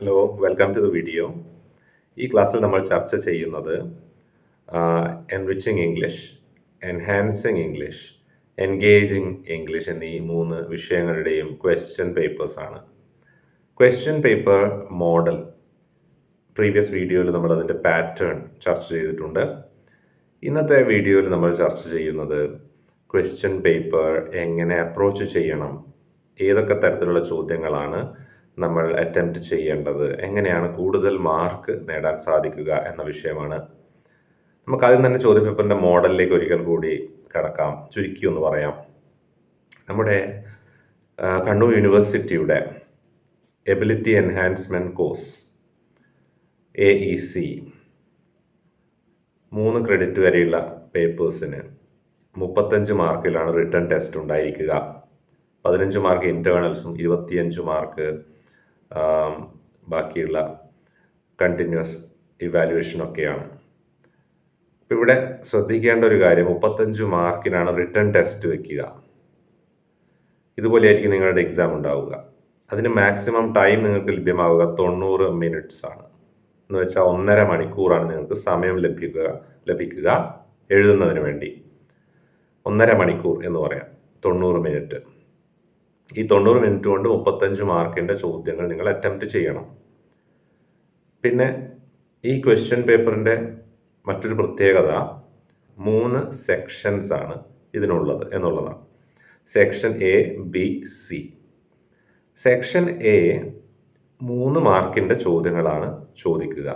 Hello, welcome to the video. ഈ ക്ലാസ്സിൽ നമ്മൾ ചർച്ച ചെയ്യുന്നത് enriching English, enhancing English, engaging English എന്നീ 3 വിഷയങ്ങളുടെയും ക്വസ്റ്റ്യൻ പേപ്പേഴ്സാണ്. ക്വസ്റ്റ്യൻ പേപ്പർ മോഡൽ പ്രീവിയസ് വീഡിയോയിൽ നമ്മൾ അതിൻ്റെ പാറ്റേൺ ചർച്ച ചെയ്തിട്ടുണ്ട്. ഇന്നത്തെ വീഡിയോയിൽ നമ്മൾ ചർച്ച ചെയ്യുന്നത് ക്വസ്റ്റ്യൻ പേപ്പർ എങ്ങനെ അപ്രോച്ച് ചെയ്യണം, ഏതൊക്കെ തരത്തിലുള്ള ചോദ്യങ്ങളാണ് നമ്മൾ അറ്റംപ്റ്റ് ചെയ്യേണ്ടത്, എങ്ങനെയാണ് കൂടുതൽ മാർക്ക് നേടാൻ സാധിക്കുക എന്ന വിഷയമാണ്. നമുക്ക് ആദ്യം തന്നെ ചോദ്യപേപ്പറിൻ്റെ മോഡലിലേക്ക് ഒരിക്കൽ കൂടി കടക്കാം. ചുരുക്കി ഒന്ന് പറയാം. നമ്മുടെ കണ്ണൂർ യൂണിവേഴ്സിറ്റിയുടെ ability enhancement course AEC 3 credit വരെയുള്ള പേപ്പേഴ്സിന് 35 മാർക്കിലാണ് റിട്ടേൺ ടെസ്റ്റ് ഉണ്ടായിരിക്കുക. 15 മാർക്ക് ഇൻറ്റേർണൽസും 25 മാർക്ക് ബാക്കിയുള്ള കണ്ടിന്യൂസ് ഇവാലുവേഷനൊക്കെയാണ്. ഇപ്പം ഇവിടെ ശ്രദ്ധിക്കേണ്ട ഒരു കാര്യം, 35 മാർക്കിനാണ് റിട്ടേൺ ടെസ്റ്റ് വയ്ക്കുക. ഇതുപോലെയായിരിക്കും നിങ്ങളുടെ എക്സാം ഉണ്ടാവുക. അതിന് മാക്സിമം ടൈം നിങ്ങൾക്ക് ലഭ്യമാവുക 90 മിനിറ്റ്സ് ആണ്. എന്ന് വെച്ചാൽ 1.5 മണിക്കൂറാണ് നിങ്ങൾക്ക് സമയം ലഭിക്കുക എഴുതുന്നതിന് വേണ്ടി. 1.5 മണിക്കൂർ എന്ന് പറയാം, 90 മിനിറ്റ്. ഈ 90 മിനിറ്റ് കൊണ്ട് 35 മാർക്കിൻ്റെ ചോദ്യങ്ങൾ നിങ്ങൾ അറ്റംപ്റ്റ് ചെയ്യണം. പിന്നെ ഈ ക്വസ്റ്റ്യൻ പേപ്പറിൻ്റെ മറ്റൊരു പ്രത്യേകത 3 സെക്ഷൻസ് ആണ് ഇതിനുള്ളത് എന്നുള്ളതാണ്. Section A, B, C. Section A 3 മാർക്കിൻ്റെ ചോദ്യങ്ങളാണ് ചോദിക്കുക.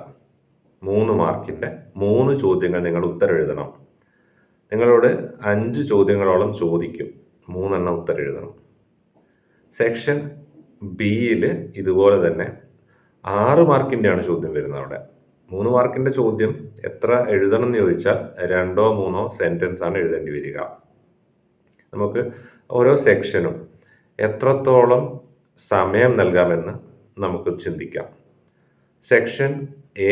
3 മാർക്കിൻ്റെ 3 ചോദ്യങ്ങൾ നിങ്ങൾ ഉത്തരം എഴുതണം. നിങ്ങളോട് 5 ചോദ്യങ്ങളോളം ചോദിക്കും, 3 എണ്ണം ഉത്തരം എഴുതണം. സെക്ഷൻ Bയിൽ ഇതുപോലെ തന്നെ 6 മാർക്കിൻ്റെയാണ് ചോദ്യം വരുന്നത്. അവിടെ 3 മാർക്കിൻ്റെ ചോദ്യം എത്ര എഴുതണം എന്ന് ചോദിച്ചാൽ 2 or 3 സെൻറ്റൻസ് ആണ് എഴുതേണ്ടി വരിക. നമുക്ക് ഓരോ സെക്ഷനും എത്രത്തോളം സമയം നൽകാമെന്ന് നമുക്ക് ചിന്തിക്കാം. സെക്ഷൻ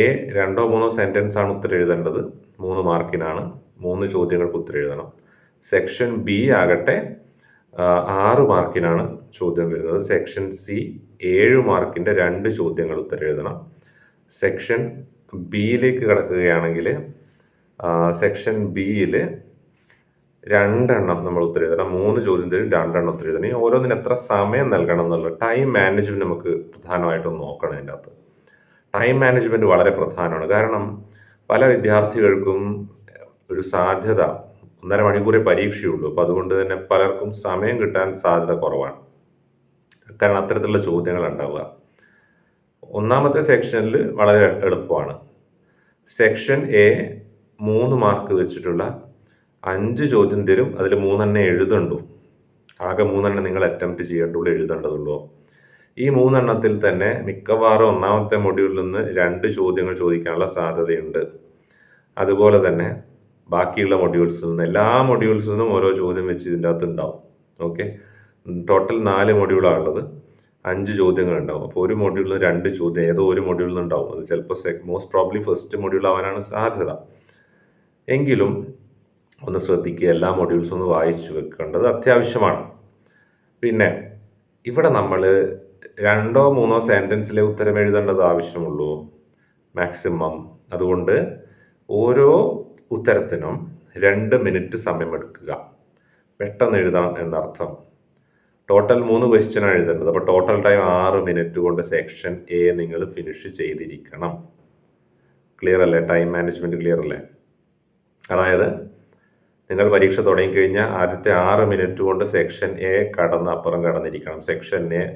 A 2 or 3 സെൻറ്റൻസ് ആണ് ഉത്തരം എഴുതേണ്ടത്, 3 മാർക്കിനാണ്, 3 ചോദ്യങ്ങൾക്ക് ഉത്തരം എഴുതണം. സെക്ഷൻ B ആകട്ടെ 6 മാർക്കിനാണ് ചോദ്യം വരുന്നത്. സെക്ഷൻ C 7 മാർക്കിൻ്റെ 2 ചോദ്യങ്ങൾ ഉത്തരം എഴുതണം. സെക്ഷൻ Bയിലേക്ക് കടക്കുകയാണെങ്കിൽ സെക്ഷൻ Bയിൽ 2 എണ്ണം നമ്മൾ ഉത്തരം എഴുതണം. 3 ചോദ്യത്തിൽ 2 എണ്ണം ഉത്തരം എഴുതണം. ഈ ഓരോന്നിന് എത്ര സമയം നൽകണം എന്നുള്ള ടൈം മാനേജ്മെൻറ്റ് നമുക്ക് പ്രധാനമായിട്ടും നോക്കണം. ഇതിൻ്റെ അകത്ത് ടൈം മാനേജ്മെൻറ്റ് വളരെ പ്രധാനമാണ്. കാരണം പല വിദ്യാർത്ഥികൾക്കും ഒരു സാധ്യത 1.5 മണിക്കൂറേ പരീക്ഷയുള്ളൂ. അപ്പോൾ അതുകൊണ്ട് തന്നെ പലർക്കും സമയം കിട്ടാൻ സാധ്യത കുറവാണ്. കാരണം അത്തരത്തിലുള്ള ചോദ്യങ്ങൾ ഉണ്ടാവുക. ഒന്നാമത്തെ സെക്ഷനിൽ വളരെ എളുപ്പമാണ്. സെക്ഷൻ A 3 മാർക്ക് വെച്ചിട്ടുള്ള 5 ചോദ്യം തരും. അതിൽ 3 എണ്ണേ എഴുതണ്ടു. ആകെ 3 എണ്ണം നിങ്ങൾ അറ്റംപ്റ്റ് ചെയ്യേണ്ടുള്ളൂ, എഴുതേണ്ടതുള്ളൂ. ഈ 3 എണ്ണത്തിൽ തന്നെ മിക്കവാറും ഒന്നാമത്തെ മൊഡ്യൂളിൽ നിന്ന് 2 ചോദ്യങ്ങൾ ചോദിക്കാനുള്ള സാധ്യതയുണ്ട്. അതുപോലെ തന്നെ ബാക്കിയുള്ള മൊഡ്യൂൾസിൽ നിന്ന്, എല്ലാ മൊഡ്യൂൾസിൽ നിന്നും ഓരോ ചോദ്യം വെച്ച് ഇതിൻ്റെ അകത്ത് ഉണ്ടാവും. ഓക്കെ, ടോട്ടൽ 4 മൊഡ്യൂളാണുള്ളത്, 5 ചോദ്യങ്ങൾ ഉണ്ടാവും. അപ്പോൾ ഒരു മൊഡ്യൂളിൽ നിന്ന് 2 ചോദ്യം ഏതോ ഒരു മൊഡ്യൂളിൽ നിന്ന് ഉണ്ടാവും. അത് ചിലപ്പോൾ മോസ്റ്റ് പ്രോബ്ലി ഫസ്റ്റ് മൊഡ്യൂൾ ആവാനാണ് സാധ്യത. എങ്കിലും ഒന്ന് ശ്രദ്ധിക്കുക, എല്ലാ മൊഡ്യൂൾസും ഒന്ന് വായിച്ചു വെക്കേണ്ടത് അത്യാവശ്യമാണ്. പിന്നെ ഇവിടെ നമ്മൾ 2 or 3 സെൻറ്റൻസിലെ ഉത്തരം എഴുതേണ്ടത് ആവശ്യമുള്ളൂ മാക്സിമം. അതുകൊണ്ട് ഓരോ ഉത്തരത്തിനും 2 മിനിറ്റ് സമയമെടുക്കുക. പെട്ടെന്ന് എഴുതാം എന്നർത്ഥം. ടോട്ടൽ 3 ക്വസ്റ്റ്യനാണ് എഴുതേണ്ടത്. അപ്പോൾ ടോട്ടൽ ടൈം 6 മിനിറ്റ് കൊണ്ട് സെക്ഷൻ A നിങ്ങൾ ഫിനിഷ് ചെയ്തിരിക്കണം. ക്ലിയർ അല്ലേ? ടൈം മാനേജ്മെൻറ്റ് ക്ലിയർ അല്ലേ? അതായത് നിങ്ങൾ പരീക്ഷ തുടങ്ങിക്കഴിഞ്ഞാൽ ആദ്യത്തെ 6 മിനിറ്റ് കൊണ്ട് സെക്ഷൻ A അപ്പുറം കടന്നിരിക്കണം. സെക്ഷൻ A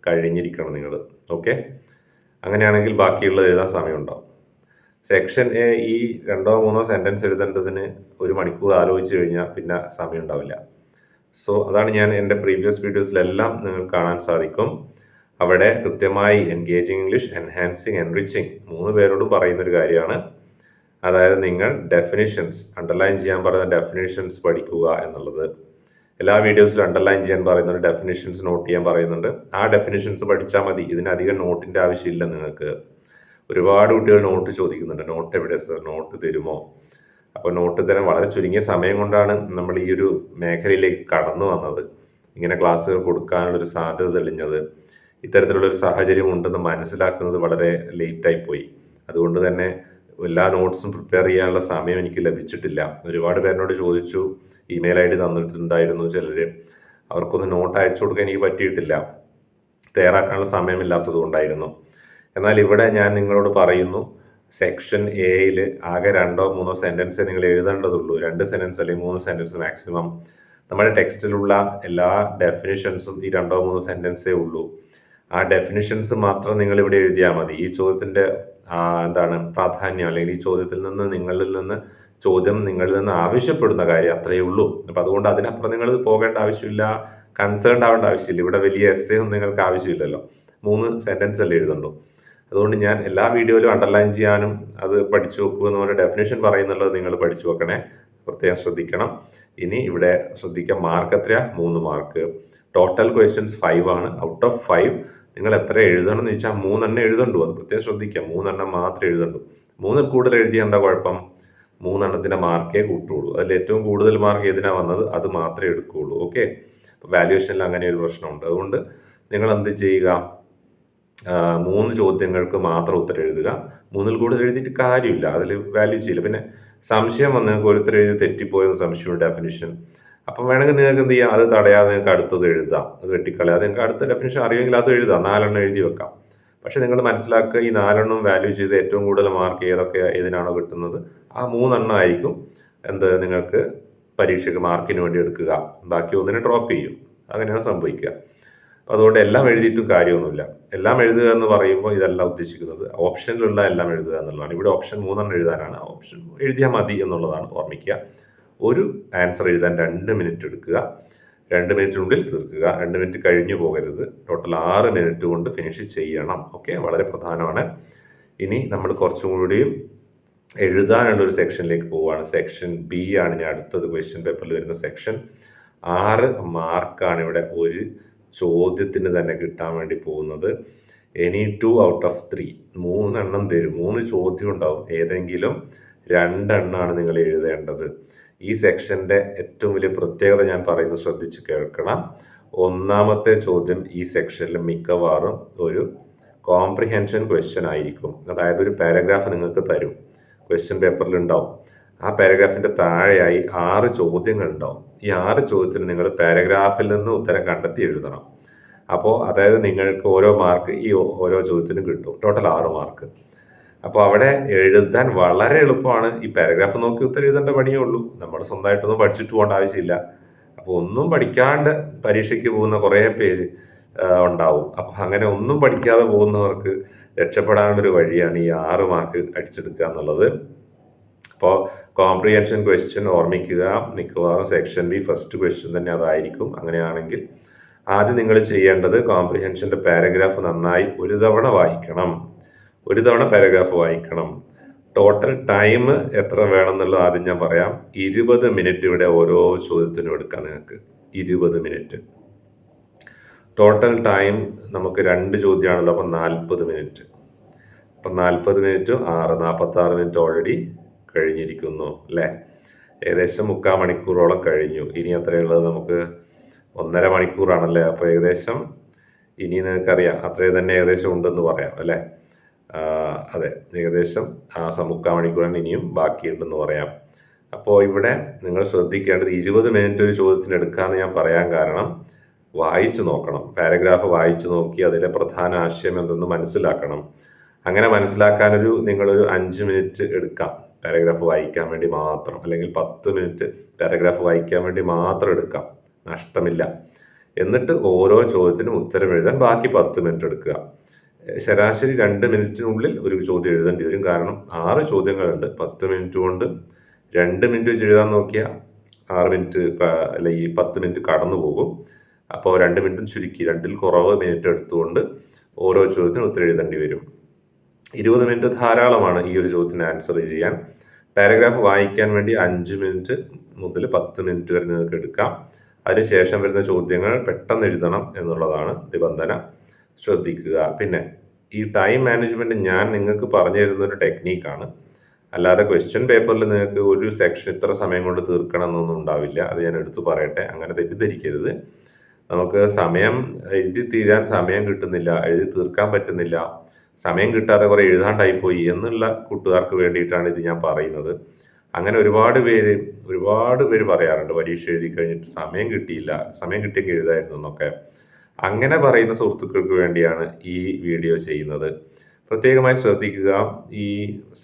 കഴിഞ്ഞിരിക്കണം നിങ്ങൾ. ഓക്കെ, അങ്ങനെയാണെങ്കിൽ ബാക്കിയുള്ളത് എഴുതാൻ സമയമുണ്ടാവും. സെക്ഷൻ A ഈ 2 or 3 സെൻറ്റൻസ് എഴുതേണ്ടതിന് 1 മണിക്കൂർ ആലോചിച്ച് കഴിഞ്ഞാൽ പിന്നെ സമയം ഉണ്ടാവില്ല. സോ അതാണ് ഞാൻ എൻ്റെ പ്രീവിയസ് വീഡിയോസിലെല്ലാം നിങ്ങൾക്ക് കാണാൻ സാധിക്കും. അവിടെ കൃത്യമായി എൻഗേജിങ് ഇംഗ്ലീഷ്, എൻഹാൻസിങ്, എൻറിച്ചിങ് 3 പേരോടും പറയുന്നൊരു കാര്യമാണ്. അതായത് നിങ്ങൾ ഡെഫിനിഷൻസ്, അണ്ടർലൈൻ ചെയ്യാൻ പറയുന്ന ഡെഫിനിഷൻസ് പഠിക്കുക എന്നുള്ളത്. എല്ലാ വീഡിയോസിലും അണ്ടർലൈൻ ചെയ്യാൻ പറയുന്നുണ്ട്, ഡെഫിനിഷൻസ് നോട്ട് ചെയ്യാൻ പറയുന്നുണ്ട്. ആ ഡെഫിനിഷൻസ് പഠിച്ചാൽ മതി. ഇതിനധികം നോട്ടിൻ്റെ ആവശ്യമില്ല നിങ്ങൾക്ക്. ഒരുപാട് കുട്ടികൾ നോട്ട് ചോദിക്കുന്നുണ്ട്. നോട്ട് എവിടെ സർ, നോട്ട് തരുമോ? അപ്പോൾ നോട്ട് തരാൻ വളരെ ചുരുങ്ങിയ സമയം കൊണ്ടാണ് നമ്മൾ ഈ ഒരു മേഖലയിലേക്ക് കടന്നു വന്നത്, ഇങ്ങനെ ക്ലാസ്സുകൾ കൊടുക്കാനുള്ളൊരു സാധ്യത തെളിഞ്ഞത്. ഇത്തരത്തിലുള്ളൊരു സാഹചര്യം ഉണ്ടെന്ന് മനസ്സിലാക്കുന്നത് വളരെ ലേറ്റായി പോയി. അതുകൊണ്ട് തന്നെ എല്ലാ നോട്ട്സും പ്രിപ്പയർ ചെയ്യാനുള്ള സമയം എനിക്ക് ലഭിച്ചിട്ടില്ല. ഒരുപാട് പേരിനോട് ചോദിച്ചു, ഇമെയിൽ ഐഡി തന്നിട്ടുണ്ടായിരുന്നു ചിലർ. അവർക്കൊന്നും നോട്ട് അയച്ചു കൊടുക്കാൻ എനിക്ക് പറ്റിയിട്ടില്ല, തയ്യാറാക്കാനുള്ള സമയമില്ലാത്തത് കൊണ്ടായിരുന്നു. എന്നാൽ ഇവിടെ ഞാൻ നിങ്ങളോട് പറയുന്നു, സെക്ഷൻ എയിൽ ആകെ 2-3 സെൻറ്റൻസേ നിങ്ങൾ എഴുതേണ്ടതുള്ളൂ. 2 സെൻറ്റൻസ് അല്ലെങ്കിൽ 3 സെൻറ്റൻസ് മാക്സിമം. നമ്മുടെ ടെക്സ്റ്റിലുള്ള എല്ലാ ഡെഫിനിഷൻസും ഈ 2-3 സെൻറ്റൻസേ ഉള്ളൂ. ആ ഡെഫിനിഷൻസ് മാത്രം നിങ്ങൾ ഇവിടെ എഴുതിയാൽ മതി. ഈ ചോദ്യത്തിൻ്റെ പ്രാധാന്യം, അല്ലെങ്കിൽ ഈ ചോദ്യത്തിൽ നിന്ന് ചോദ്യം നിങ്ങളിൽ നിന്ന് ആവശ്യപ്പെടുന്ന കാര്യം അത്രയേ ഉള്ളൂ. അപ്പം അതുകൊണ്ട് അതിനപ്പുറം നിങ്ങൾ പോകേണ്ട ആവശ്യമില്ല, കൺസേൺഡ് ആവേണ്ട ആവശ്യമില്ല. ഇവിടെ വലിയ എസ്സേ ഒന്നും നിങ്ങൾക്ക് ആവശ്യമില്ലല്ലോ, 3 സെൻറ്റൻസ് അല്ലേ എഴുതുള്ളൂ. അതുകൊണ്ട് ഞാൻ എല്ലാ വീഡിയോയിലും അണ്ടർലൈൻ ചെയ്യാനും അത് പഠിച്ചു വെക്കുക എന്ന് പറഞ്ഞ ഡെഫിനേഷൻ പറയുന്നുള്ളത് നിങ്ങൾ പഠിച്ചു വെക്കണേ, പ്രത്യേകം ശ്രദ്ധിക്കണം. ഇനി ഇവിടെ ശ്രദ്ധിക്കാം, മാർക്ക് എത്രയാ? 3 മാർക്ക്. ടോട്ടൽ ക്വസ്റ്റ്യൻസ് 5 ആണ്. ഔട്ട് ഓഫ് 5 നിങ്ങൾ എത്ര എഴുതണം എന്ന് ചോദിച്ചാൽ 3 എണ്ണം എഴുതണ്ടു. അത് പ്രത്യേകം ശ്രദ്ധിക്കാം, 3 എണ്ണം മാത്രമേ എഴുതണ്ടു. 3 കൂടുതൽ എഴുതിയാൽ എന്താ കുഴപ്പം? 3 എണ്ണത്തിൻ്റെ മാർക്കേ കൂട്ടുള്ളൂ. അതിൽ ഏറ്റവും കൂടുതൽ മാർക്ക് ഏതിനാ വന്നത് അത് മാത്രമേ എടുക്കുകയുള്ളൂ. ഓക്കെ, അപ്പോൾ വാല്യുവേഷനിൽ അങ്ങനെ ഒരു പ്രശ്നമുണ്ട്. അതുകൊണ്ട് നിങ്ങൾ എന്ത് ചെയ്യുക, 3 ചോദ്യങ്ങൾക്ക് മാത്രം ഉത്തരം എഴുതുക. 3-ൽ കൂടുതൽ എഴുതിയിട്ട് കാര്യമില്ല, അതിൽ വാല്യൂ ചെയ്യില്ല. പിന്നെ സംശയം വന്ന് നിങ്ങൾക്ക് ഒരുത്തരം എഴുതി തെറ്റിപ്പോയെന്ന് സംശയം, ഡെഫിനിഷൻ, അപ്പം വേണമെങ്കിൽ നിങ്ങൾക്ക് എന്ത് ചെയ്യാം, അത് തടയാതെ നിങ്ങൾക്ക് അടുത്തത് എഴുതാം, അത് വെട്ടിക്കളയാതെ നിങ്ങൾക്ക് അടുത്ത ഡെഫിനിഷൻ അറിയുമെങ്കിൽ അത് എഴുതാം, 4 എണ്ണം എഴുതി വെക്കാം. പക്ഷെ നിങ്ങൾ മനസ്സിലാക്കുക, ഈ 4 എണ്ണം വാല്യൂ ചെയ്ത് ഏറ്റവും കൂടുതൽ മാർക്ക് ഏതിനാണോ കിട്ടുന്നത് ആ 3 എണ്ണം ആയിരിക്കും നിങ്ങൾക്ക് പരീക്ഷയ്ക്ക് മാർക്കിന് വേണ്ടി എടുക്കുക. ബാക്കി ഒന്നിനെ ഡ്രോപ്പ് ചെയ്യും. അങ്ങനെയാണ് സംഭവിക്കുക. അപ്പോൾ അതുകൊണ്ട് എല്ലാം എഴുതിയിട്ടും കാര്യമൊന്നുമില്ല. എല്ലാം എഴുതുക എന്ന് പറയുമ്പോൾ ഇതല്ല ഉദ്ദേശിക്കുന്നത്, ഓപ്ഷനിലുള്ള എല്ലാം എഴുതുക എന്നുള്ളതാണ്. ഇവിടെ ഓപ്ഷൻ 3 എണ്ണം എഴുതാനാണ്, ഓപ്ഷൻ എഴുതിയാൽ മതി എന്നുള്ളതാണ് ഓർമ്മിക്കുക. ഒരു ആൻസർ എഴുതാൻ 2 മിനിറ്റ് എടുക്കുക, 2 മിനിറ്റിനുള്ളിൽ തീർക്കുക, 2 മിനിറ്റ് കഴിഞ്ഞു പോകരുത്. ടോട്ടൽ 6 മിനിറ്റ് കൊണ്ട് ഫിനിഷ് ചെയ്യണം. ഓക്കെ, വളരെ പ്രധാനമാണ്. ഇനി നമ്മൾ കുറച്ചും കൂടിയും എഴുതാനുള്ളൊരു സെക്ഷനിലേക്ക് പോവുകയാണ്. സെക്ഷൻ ബി ആണ് ഇനി അടുത്തത് ക്വസ്റ്റ്യൻ പേപ്പറിൽ വരുന്ന സെക്ഷൻ. 6 മാർക്കാണ് ഇവിടെ ഒരു ചോദ്യത്തിന് തന്നെ കിട്ടാൻ വേണ്ടി പോകുന്നത്. എനി 2 ഔട്ട് ഓഫ് 3, 3 എണ്ണം തരും. 3 ചോദ്യം ഉണ്ടാവും, ഏതെങ്കിലും 2 എണ്ണമാണ് നിങ്ങൾ എഴുതേണ്ടത്. ഈ സെക്ഷൻ്റെ ഏറ്റവും വലിയ പ്രത്യേകത ഞാൻ പറയുന്നത് ശ്രദ്ധിച്ച് കേൾക്കണം. ഒന്നാമത്തെ ചോദ്യം ഈ സെക്ഷനിൽ മിക്കവാറും ഒരു കോംപ്രിഹെൻഷൻ ക്വസ്റ്റ്യൻ ആയിരിക്കും. അതായത് ഒരു പാരഗ്രാഫ് നിങ്ങൾക്ക് തരും, ക്വസ്റ്റ്യൻ പേപ്പറിൽ ഉണ്ടാവും. ആ പാരഗ്രാഫിൻ്റെ താഴെയായി 6 ചോദ്യങ്ങൾ ഉണ്ടാവും. ഈ 6 ചോദ്യത്തിന് നിങ്ങൾ പാരഗ്രാഫിൽ നിന്ന് ഉത്തരം കണ്ടെത്തി എഴുതണം. അപ്പോൾ അതായത് നിങ്ങൾക്ക് ഓരോ മാർക്ക് ഈ ഓരോ ചോദ്യത്തിനും കിട്ടും, ടോട്ടൽ 6 മാർക്ക്. അപ്പോൾ അവിടെ എഴുതാൻ വളരെ എളുപ്പമാണ്. ഈ പാരഗ്രാഫ് നോക്കി ഉത്തരം എഴുതേണ്ട പണിയേ ഉള്ളൂ. നമ്മൾ സ്വന്തമായിട്ടൊന്നും പഠിച്ചിട്ട് പോകേണ്ട ആവശ്യമില്ല. അപ്പോൾ ഒന്നും പഠിക്കാണ്ട് പരീക്ഷയ്ക്ക് പോകുന്ന കുറേ പേര് ഉണ്ടാവും. അപ്പോൾ അങ്ങനെ ഒന്നും പഠിക്കാതെ പോകുന്നവർക്ക് രക്ഷപ്പെടാനുള്ളൊരു വഴിയാണ് ഈ 6 മാർക്ക് അടിച്ചെടുക്കുക എന്നുള്ളത്. അപ്പോൾ കോംപ്രിഹെൻഷൻ ക്വസ്റ്റ്യൻ ഓർമ്മിക്കുക, മിക്കവാറും സെക്ഷൻ ബി ഫസ്റ്റ് ക്വസ്റ്റ്യൻ തന്നെ അതായിരിക്കും. അങ്ങനെയാണെങ്കിൽ ആദ്യം നിങ്ങൾ ചെയ്യേണ്ടത് കോംപ്രിഹെൻഷൻ്റെ പാരഗ്രാഫ് നന്നായി ഒരു തവണ വായിക്കണം. ഒരു തവണ പാരഗ്രാഫ് വായിക്കണം. ടോട്ടൽ ടൈം എത്ര വേണമെന്നുള്ളത് ആദ്യം ഞാൻ പറയാം. 20 മിനിറ്റ് ഇവിടെ ഓരോ ചോദ്യത്തിനും എടുക്കാം നിങ്ങൾക്ക്. 20 മിനിറ്റ് ടോട്ടൽ ടൈം. നമുക്ക് 2 ചോദ്യമാണല്ലോ, അപ്പം 40 മിനിറ്റ്. അപ്പം 40 മിനിറ്റ് 46 മിനിറ്റ് ഓൾറെഡി കഴിഞ്ഞിരിക്കുന്നു അല്ലേ? ഏകദേശം 3/4 മണിക്കൂറോളം കഴിഞ്ഞു. ഇനി എത്രയുള്ളത്? നമുക്ക് 1.5 മണിക്കൂറാണല്ലേ? അപ്പോൾ ഏകദേശം ഇനി നിങ്ങൾക്കറിയാം അത്രയും തന്നെ ഏകദേശം ഉണ്ടെന്ന് പറയാം അല്ലേ? അതെ, ഏകദേശം 3/4 മണിക്കൂറാണ് ഇനിയും ബാക്കിയുണ്ടെന്ന് പറയാം. അപ്പോൾ ഇവിടെ നിങ്ങൾ ശ്രദ്ധിക്കേണ്ടത് 20 മിനിറ്റ് ഒരു ചോദ്യത്തിന് എടുക്കാമെന്ന് ഞാൻ പറയാൻ കാരണം, വായിച്ചു നോക്കണം. പാരഗ്രാഫ് വായിച്ചു നോക്കി അതിലെ പ്രധാന ആശയം എന്തെന്ന് മനസ്സിലാക്കണം. അങ്ങനെ മനസ്സിലാക്കാനൊരു നിങ്ങളൊരു 5 മിനിറ്റ് എടുക്കാം പാരഗ്രാഫ് വായിക്കാൻ വേണ്ടി മാത്രം, അല്ലെങ്കിൽ 10 മിനിറ്റ് പാരഗ്രാഫ് വായിക്കാൻ വേണ്ടി മാത്രം എടുക്കാം, നഷ്ടമില്ല. എന്നിട്ട് ഓരോ ചോദ്യത്തിനും ഉത്തരം എഴുതാൻ ബാക്കി 10 മിനിറ്റ് എടുക്കുക. ശരാശരി 2 മിനിറ്റിനുള്ളിൽ ഒരു ചോദ്യം എഴുതേണ്ടി വരും. കാരണം 6 ചോദ്യങ്ങളുണ്ട്. 10 മിനിറ്റ് കൊണ്ട് 2 മിനിറ്റ് വെച്ച് എഴുതാൻ നോക്കിയാൽ 6 മിനിറ്റ് അല്ലെങ്കിൽ 10 മിനിറ്റ് കടന്നു പോകും. അപ്പോൾ 2 മിനിറ്റും ചുരുക്കി 2-ൽ കുറവ് മിനിറ്റ് എടുത്തുകൊണ്ട് ഓരോ ചോദ്യത്തിനും ഉത്തരം എഴുതേണ്ടി വരും. 20 മിനിറ്റ് ധാരാളമാണ് ഈ ഒരു ചോദ്യത്തിന് ആൻസർ ചെയ്യാൻ. പാരഗ്രാഫ് വായിക്കാൻ വേണ്ടി 5 മിനിറ്റ് മുതൽ 10 മിനിറ്റ് വരെ നിങ്ങൾക്ക് എടുക്കാം. അതിനുശേഷം വരുന്ന ചോദ്യങ്ങൾ പെട്ടെന്ന് എഴുതണം എന്നുള്ളതാണ് നിബന്ധന, ശ്രദ്ധിക്കുക. പിന്നെ ഈ ടൈം മാനേജ്മെൻറ്റ് ഞാൻ നിങ്ങൾക്ക് പറഞ്ഞു തരുന്ന ഒരു ടെക്നീക്കാണ്. അല്ലാതെ ക്വസ്റ്റ്യൻ പേപ്പറിൽ നിങ്ങൾക്ക് ഒരു സെക്ഷൻ ഇത്ര സമയം കൊണ്ട് തീർക്കണം എന്നൊന്നും ഉണ്ടാവില്ല. അത് ഞാൻ എടുത്തു പറയട്ടെ, അങ്ങനെ തെറ്റിദ്ധരിക്കരുത്. നമുക്ക് സമയം എഴുതി തീരാൻ സമയം കിട്ടുന്നില്ല, എഴുതി തീർക്കാൻ പറ്റുന്നില്ല, സമയം കിട്ടാതെ കുറെ എഴുതാണ്ടായിപ്പോയി എന്നുള്ള കൂട്ടുകാർക്ക് വേണ്ടിയിട്ടാണ് ഇത് ഞാൻ പറയുന്നത്. അങ്ങനെ ഒരുപാട് പേര് പറയാറുണ്ട് പരീക്ഷ എഴുതി കഴിഞ്ഞിട്ട് സമയം കിട്ടിയില്ല, സമയം കിട്ടിയെങ്കിൽ എഴുതായിരുന്നു എന്നൊക്കെ. അങ്ങനെ പറയുന്ന സുഹൃത്തുക്കൾക്ക് വേണ്ടിയാണ് ഈ വീഡിയോ ചെയ്യുന്നത്. പ്രത്യേകമായി ശ്രദ്ധിക്കുക, ഈ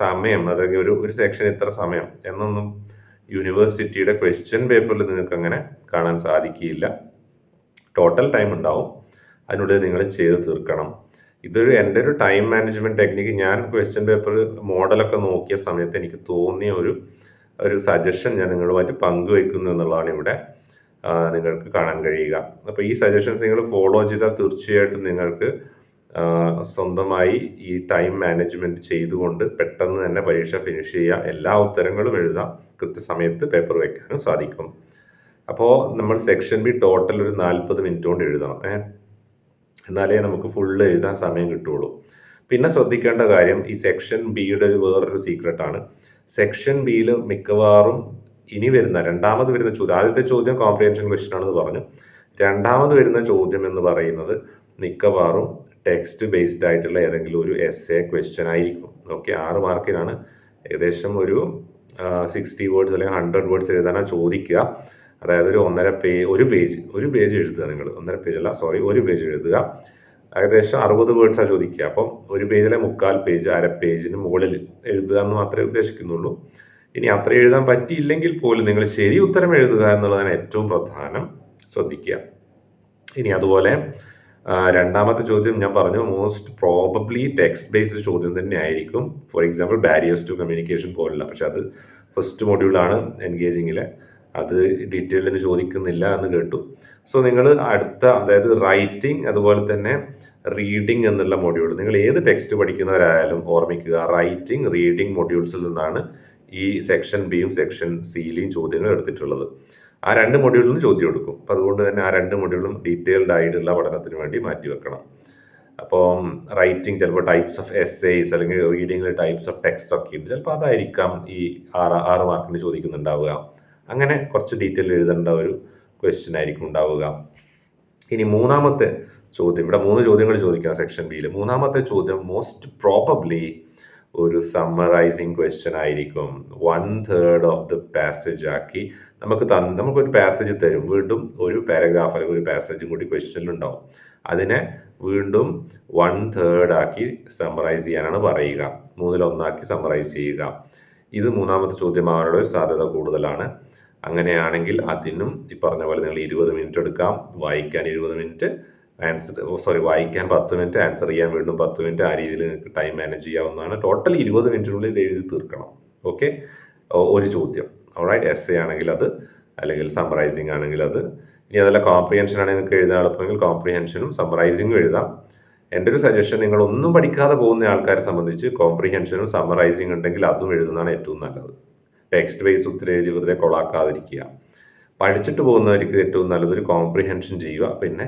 സമയം അതായത് ഒരു സെക്ഷൻ ഇത്ര സമയം എന്നൊന്നും യൂണിവേഴ്സിറ്റിയുടെ ക്വസ്റ്റ്യൻ പേപ്പറിൽ നിങ്ങൾക്ക് അങ്ങനെ കാണാൻ സാധിക്കില്ല. ടോട്ടൽ ടൈം ഉണ്ടാവും, അതിനുള്ളിൽ നിങ്ങൾ ചെയ്ത് തീർക്കണം. എൻ്റെ ഒരു ടൈം മാനേജ്മെന്റ് ടെക്നിക്ക്, ഞാൻ ക്വസ്റ്റ്യൻ പേപ്പർ മോഡലൊക്കെ നോക്കിയ സമയത്ത് എനിക്ക് തോന്നിയ ഒരു സജഷൻ ഞാൻ നിങ്ങളുമായിട്ട് പങ്കുവെക്കുന്നു എന്നുള്ളതാണ് ഇവിടെ നിങ്ങൾക്ക് കാണാൻ കഴിയുക. അപ്പോൾ ഈ സജഷൻസ് നിങ്ങൾ ഫോളോ ചെയ്താൽ തീർച്ചയായിട്ടും നിങ്ങൾക്ക് സ്വന്തമായി ഈ ടൈം മാനേജ്മെന്റ് ചെയ്തുകൊണ്ട് പെട്ടെന്ന് തന്നെ പരീക്ഷ ഫിനിഷ് ചെയ്യുക, എല്ലാ ഉത്തരങ്ങളും എഴുതാം, കൃത്യസമയത്ത് പേപ്പർ വെക്കാനും സാധിക്കും. അപ്പോൾ നമ്മൾ സെക്ഷൻ ബി ടോട്ടൽ ഒരു 40 മിനിറ്റ് കൊണ്ട് എഴുതണം. എന്നാലേ നമുക്ക് ഫുള്ള് എഴുതാൻ സമയം കിട്ടുള്ളൂ. പിന്നെ ശ്രദ്ധിക്കേണ്ട കാര്യം, ഈ സെക്ഷൻ ബിയുടെ വേറൊരു സീക്രട്ടാണ്. സെക്ഷൻ ബിയിൽ മിക്കവാറും ഇനി വരുന്ന രണ്ടാമത് വരുന്ന ചോദ്യം, ആദ്യത്തെ ചോദ്യം കോംപ്രിഹെൻഷൻ ക്വസ്റ്റ്യൻ ആണെന്ന് പറഞ്ഞു. രണ്ടാമത് വരുന്ന ചോദ്യം എന്ന് പറയുന്നത് മിക്കവാറും ടെക്സ്റ്റ് ബേസ്ഡ് ആയിട്ടുള്ള ഏതെങ്കിലും ഒരു എസ്സേ ക്വസ്റ്റ്യൻ ആയിരിക്കും. ഓക്കെ, 6 മാർക്കിനാണ്. ഏകദേശം ഒരു 60 വേർഡ്സ് അല്ലെങ്കിൽ 100 വേർഡ്സ് എഴുതാനാണ് ചോദിക്കുക. അതായത് ഒരു പേജ് എഴുതുക. നിങ്ങൾ 1.5 പേജല്ല, ഒരു പേജ് എഴുതുക. ഏകദേശം 60 വേർഡ്സാണ് ചോദിക്കുക. അപ്പം ഒരു പേജിലെ 3/4 പേജ്, അര പേജിന് മുകളിൽ എഴുതുക എന്ന് മാത്രമേ ഉദ്ദേശിക്കുന്നുള്ളൂ. ഇനി അത്ര എഴുതാൻ പറ്റിയില്ലെങ്കിൽ പോലും നിങ്ങൾ ശരി ഉത്തരം എഴുതുക എന്നുള്ളതാണ് ഏറ്റവും പ്രധാനം, ശ്രദ്ധിക്കുക. ഇനി അതുപോലെ രണ്ടാമത്തെ ചോദ്യം ഞാൻ പറഞ്ഞു, മോസ്റ്റ് പ്രോബബ്ലി ടെക്സ്റ്റ് ബേസ്ഡ് ചോദ്യം തന്നെ ആയിരിക്കും. For example barriers to communication പോലുള്ള. പക്ഷെ അത് ഫസ്റ്റ് മൊഡ്യൂളാണ് എൻഗേജിങ്ങിലെ, അത് ഡീറ്റെയിൽഡിന് ചോദിക്കുന്നില്ല എന്ന് കേട്ടു. സോ നിങ്ങൾ അതായത് റൈറ്റിംഗ് അതുപോലെ തന്നെ റീഡിംഗ് എന്നുള്ള മൊഡ്യൂൾ, നിങ്ങൾ ഏത് ടെക്സ്റ്റ് പഠിക്കുന്നവരായാലും ഓർമ്മിക്കുക, റൈറ്റിംഗ് റീഡിംഗ് മൊഡ്യൂൾസിൽ നിന്നാണ് ഈ സെക്ഷൻ ബിയും സെക്ഷൻ സിയിലെയും ചോദ്യങ്ങൾ എടുത്തിട്ടുള്ളത്. ആ 2 മൊഡ്യൂളിൽ നിന്ന് ചോദ്യം എടുക്കും. അപ്പം അതുകൊണ്ട് തന്നെ ആ 2 മൊഡ്യൂളും ഡീറ്റെയിൽഡ് ആയിട്ടുള്ള പഠനത്തിന് വേണ്ടി മാറ്റി വെക്കണം. അപ്പം റൈറ്റിംഗ് ചിലപ്പോൾ ടൈപ്സ് ഓഫ് എസ്സേസ് അല്ലെങ്കിൽ റീഡിംഗിൽ ടൈപ്സ് ഓഫ് ടെക്സ്റ്റ് ഒക്കെ ഉണ്ട്, ചിലപ്പോൾ അതായിരിക്കാം ഈ 6 മാർക്കിന് ചോദിക്കുന്നുണ്ടാവുക. അങ്ങനെ കുറച്ച് ഡീറ്റെയിൽ എഴുതേണ്ട ഒരു ക്വസ്റ്റ്യൻ ആയിരിക്കും ഉണ്ടാവുക. ഇനി മൂന്നാമത്തെ ചോദ്യം, ഇവിടെ 3 ചോദ്യങ്ങൾ ചോദിക്കാം സെക്ഷൻ ബിയിൽ. മൂന്നാമത്തെ ചോദ്യം മോസ്റ്റ് പ്രോബബ്ലി ഒരു സമ്മറൈസിങ് ക്വസ്റ്റ്യൻ ആയിരിക്കും. 1/3 ഓഫ് ദ പാസേജ് ആക്കി നമുക്കൊരു പാസേജ് തരും, വീണ്ടും ഒരു പാരഗ്രാഫ് അല്ലെങ്കിൽ ഒരു പാസേജും കൂടി ക്വസ്റ്റ്യനിൽ ഉണ്ടാവും. അതിനെ വീണ്ടും 1/3 ആക്കി സമ്മറൈസ് ചെയ്യാനാണ് പറയുക. 1/3 സമ്മറൈസ് ചെയ്യുക. ഇത് മൂന്നാമത്തെ ചോദ്യമാകാനുള്ള ഒരു സാധ്യത കൂടുതലാണ്. അങ്ങനെയാണെങ്കിൽ അതിനും ഈ പറഞ്ഞ പോലെ നിങ്ങൾ 20 മിനിറ്റ് എടുക്കാം. വായിക്കാൻ 20 മിനിറ്റ്, വായിക്കാൻ 10 മിനിറ്റ്, ആൻസർ ചെയ്യാൻ വീണ്ടും 10 മിനിറ്റ്. ആ രീതിയിൽ നിങ്ങൾക്ക് ടൈം മാനേജ് ചെയ്യാവുന്നതാണ്. ടോട്ടൽ 20 മിനിറ്റിനുള്ളിൽ ഇത് എഴുതി തീർക്കണം. ഓക്കെ, ഒരു ചോദ്യം. ഓൾറൈറ്റ്, എസ്സേ ആണെങ്കിൽ അത്, അല്ലെങ്കിൽ സമ്മറൈസിങ് ആണെങ്കിൽ അത്. ഇനി അതല്ല കോംപ്രിഹെൻഷൻ ആണെങ്കിൽ നിങ്ങൾക്ക് എഴുതാൻ എളുപ്പമെങ്കിൽ കോംപ്രിഹെൻഷനും സമ്മറൈസിങ്ങും എഴുതാം. എൻ്റെ ഒരു സജഷൻ, നിങ്ങൾ ഒന്നും പഠിക്കാതെ പോകുന്ന ആൾക്കാരെ സംബന്ധിച്ച് കോംപ്രിഹെൻഷനും സമ്മറൈസിങ് ഉണ്ടെങ്കിൽ അതും എഴുതുന്നതാണ് ഏറ്റവും നല്ലത്. ടെക്സ്റ്റ് ബേസ് ഉത്തരം എഴുതി വെറുതെ കൊളാക്കാതിരിക്കുക. പഠിച്ചിട്ട് പോകുന്നവർക്ക് ഏറ്റവും നല്ലത് ഒരു കോംപ്രിഹെൻഷൻ ചെയ്യുക, പിന്നെ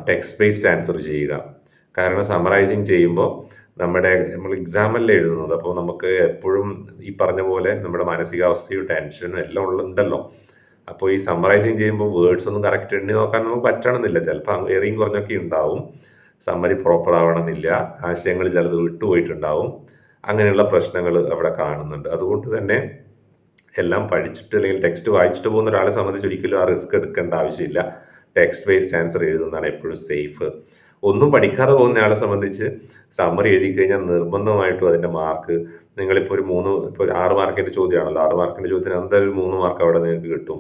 ടെക്സ്റ്റ് ബേസ്ഡ് ആൻസർ ചെയ്യുക. കാരണം സമ്മറൈസിങ് ചെയ്യുമ്പോൾ നമ്മൾ എക്സാമല്ലേ എഴുതുന്നത്, അപ്പോൾ നമുക്ക് എപ്പോഴും ഈ പറഞ്ഞ പോലെ നമ്മുടെ മാനസികാവസ്ഥയും ടെൻഷനും എല്ലാം ഉണ്ടല്ലോ. അപ്പോൾ ഈ സമ്മറൈസിങ് ചെയ്യുമ്പോൾ വേർഡ്സ് ഒന്നും കറക്റ്റ് എണ്ണി നോക്കാൻ നമുക്ക് പറ്റണമെന്നില്ല. ചിലപ്പോൾ ഏറിയും കുറഞ്ഞൊക്കെ ഉണ്ടാവും, സമ്മറി പ്രോപ്പർ ആവണമെന്നില്ല, ആശയങ്ങൾ ചിലത് വിട്ടുപോയിട്ടുണ്ടാവും. അങ്ങനെയുള്ള പ്രശ്നങ്ങൾ അവിടെ കാണുന്നുണ്ട്. അതുകൊണ്ട് തന്നെ എല്ലാം പഠിച്ചിട്ട് അല്ലെങ്കിൽ ടെക്സ്റ്റ് വായിച്ചിട്ട് പോകുന്ന ഒരാളെ സംബന്ധിച്ച് ഒരിക്കലും ആ റിസ്ക് എടുക്കേണ്ട ആവശ്യമില്ല. ടെക്സ്റ്റ് ബേസ്ഡ് ആൻസർ എഴുതുന്നതാണ് എപ്പോഴും സേഫ്. ഒന്നും പഠിക്കാതെ പോകുന്ന ആളെ സംബന്ധിച്ച് സമ്മറി എഴുതി കഴിഞ്ഞാൽ നിർബന്ധമായിട്ടും അതിൻ്റെ മാർക്ക്, നിങ്ങളിപ്പോൾ ഒരു 6 മാർക്കിൻ്റെ ചോദ്യമാണല്ലോ, 6 മാർക്കിൻ്റെ ചോദ്യത്തിന് എന്തായാലും 3 മാർക്ക് അവിടെ നിങ്ങൾക്ക് കിട്ടും.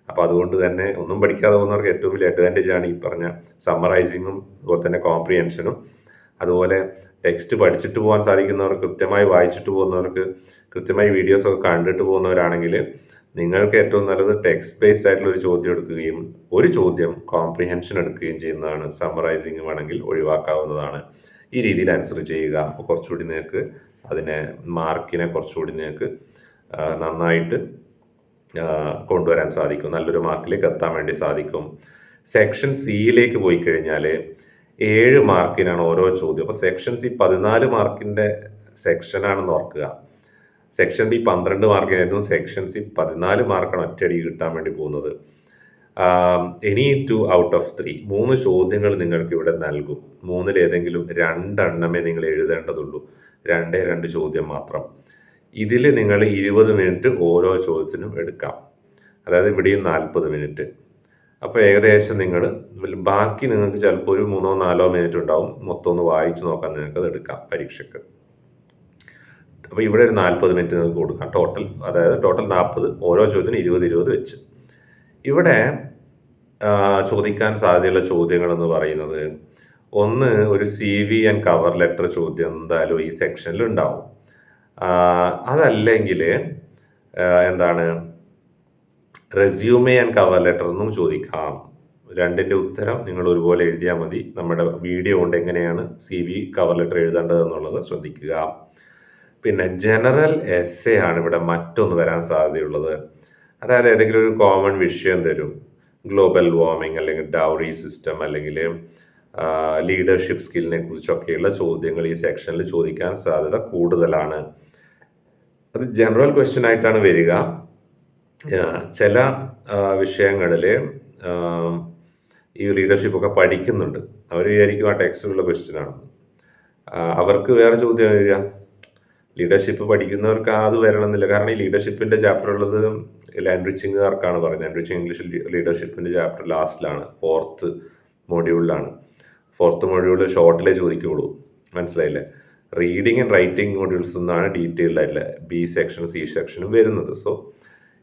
അപ്പോൾ അതുകൊണ്ട് തന്നെ ഒന്നും പഠിക്കാതെ പോകുന്നവർക്ക് ഏറ്റവും വലിയ അഡ്വാൻറ്റേജ് ആണ് ഈ പറഞ്ഞ സമ്മറൈസിങ്ങും അതുപോലെ തന്നെ കോംപ്രിഹെൻഷനും. അതുപോലെ ടെക്സ്റ്റ് പഠിച്ചിട്ട് പോകാൻ സാധിക്കുന്നവർക്ക്, കൃത്യമായി വായിച്ചിട്ട് പോകുന്നവർക്ക്, കൃത്യമായി വീഡിയോസൊക്കെ കണ്ടിട്ട് പോകുന്നവരാണെങ്കിൽ നിങ്ങൾക്ക് ഏറ്റവും നല്ലത് ടെക്സ്റ്റ് ബേസ്ഡ് ആയിട്ടുള്ള ഒരു ചോദ്യം എടുക്കുകയും ഒരു ചോദ്യം കോംപ്രിഹെൻഷൻ എടുക്കുകയും ചെയ്യുന്നതാണ്. സമ്മറൈസിങ് വേണമെങ്കിൽ ഒഴിവാക്കാവുന്നതാണ്. ഈ രീതിയിൽ ആൻസർ ചെയ്യുക. അപ്പോൾ കുറച്ചുകൂടി നിങ്ങൾക്ക് മാർക്കിനെ കുറച്ചുകൂടി നിങ്ങൾക്ക് നന്നായിട്ട് കൊണ്ടുവരാൻ സാധിക്കും, നല്ലൊരു മാർക്കിലേക്ക് എത്താൻ വേണ്ടി സാധിക്കും. സെക്ഷൻ സിയിലേക്ക് പോയി കഴിഞ്ഞാൽ 7 മാർക്കിനാണ് ഓരോ ചോദ്യം. അപ്പോൾ സെക്ഷൻ സി 14 മാർക്കിൻ്റെ സെക്ഷനാണെന്ന് ഓർക്കുക. സെക്ഷൻ ബി 12 മാർക്കിനായിരുന്നു, സെക്ഷൻ സി 14 മാർക്കാണ് ഒറ്റയടി കിട്ടാൻ വേണ്ടി പോകുന്നത്. എനി 2 ഔട്ട് ഓഫ് 3 3 ചോദ്യങ്ങൾ നിങ്ങൾക്ക് ഇവിടെ നൽകും. മൂന്നിലേതെങ്കിലും രണ്ടെണ്ണമേ നിങ്ങൾ എഴുതേണ്ടതുള്ളൂ. 2 ചോദ്യം മാത്രം. ഇതിൽ നിങ്ങൾ 20 മിനിറ്റ് ഓരോ ചോദ്യത്തിനും എടുക്കാം. അതായത് ഇവിടെയും 40 മിനിറ്റ്. അപ്പോൾ ഏകദേശം നിങ്ങൾ ബാക്കി നിങ്ങൾക്ക് ചിലപ്പോൾ ഒരു 3-4 മിനിറ്റ് ഉണ്ടാവും. മൊത്തം ഒന്ന് വായിച്ചു നോക്കാൻ നിങ്ങൾക്ക് അത് എടുക്കാം പരീക്ഷയ്ക്ക്. അപ്പോൾ ഇവിടെ ഒരു 40 മിനിറ്റ് നിങ്ങൾക്ക് കൊടുക്കാം ടോട്ടൽ. അതായത് ടോട്ടൽ 40, ഓരോ ചോദ്യത്തിനും 20 വെച്ച്. ഇവിടെ ചോദിക്കാൻ സാധ്യതയുള്ള ചോദ്യങ്ങൾ എന്ന് പറയുന്നത്, ഒന്ന് ഒരു CV ആൻഡ് കവർ ലെറ്റർ ചോദ്യം എന്തായാലും ഈ സെക്ഷനിൽ ഉണ്ടാവും. അതല്ലെങ്കിൽ എന്താണ് റെസ്യൂമേ ആൻഡ് കവർ ലെറ്റർ എന്നും ചോദിക്കാം. രണ്ടിൻ്റെ ഉത്തരം നിങ്ങൾ ഒരുപോലെ എഴുതിയാൽ മതി. നമ്മുടെ വീഡിയോ കൊണ്ട് എങ്ങനെയാണ് CV കവർ ലെറ്റർ എഴുതേണ്ടത് എന്നുള്ളത് ശ്രദ്ധിക്കുക. പിന്നെ ജനറൽ എസ്സേ ആണ് ഇവിടെ മറ്റൊന്ന് വരാൻ സാധ്യതയുള്ളത്. അതായത് ഏതെങ്കിലും ഒരു കോമൺ വിഷയം തരും. ഗ്ലോബൽ വാർമിംഗ് അല്ലെങ്കിൽ ഡൗറി സിസ്റ്റം അല്ലെങ്കിൽ ലീഡർഷിപ്പ് സ്കില്ലിനെ കുറിച്ചൊക്കെയുള്ള ചോദ്യങ്ങൾ ഈ സെക്ഷനിൽ ചോദിക്കാൻ സാധ്യത കൂടുതലാണ്. അത് ജനറൽ ക്വസ്റ്റ്യൻ ആയിട്ടാണ് വരിക. ചില വിഷയങ്ങളിൽ ഈ ലീഡർഷിപ്പ് ഒക്കെ പഠിക്കുന്നുണ്ട്. അവർ വിചാരിക്കും ആ ടെക്സ്റ്റിലുള്ള ക്വസ്റ്റ്യൻ ആണ്. അവർക്ക് വേറെ ചോദ്യം വരിക. ലീഡർഷിപ്പ് പഠിക്കുന്നവർക്ക് അത് വരണമെന്നില്ല. കാരണം ഈ ലീഡർഷിപ്പിന്റെ ചാപ്റ്റർ ഉള്ളത് എൻറിച്ചിങ്ങുകാർക്കാണ് പറയുന്നത്. എൻറിച്ചിങ് ഇംഗ്ലീഷ് ലീഡർഷിപ്പിന്റെ ചാപ്റ്റർ ലാസ്റ്റിലാണ്, 4th മൊഡ്യൂളിലാണ്. 4th മൊഡ്യൂൾ ഷോർട്ടിലേ ചോദിക്കുള്ളൂ. മനസ്സിലായില്ലേ? റീഡിങ് ആൻഡ് റൈറ്റിംഗ് മൊഡ്യൂൾസ് എന്നാണ് ഡീറ്റെയിൽഡ് ആയിട്ടുള്ള B സെക്ഷനും C സെക്ഷനും വരുന്നത്. സോ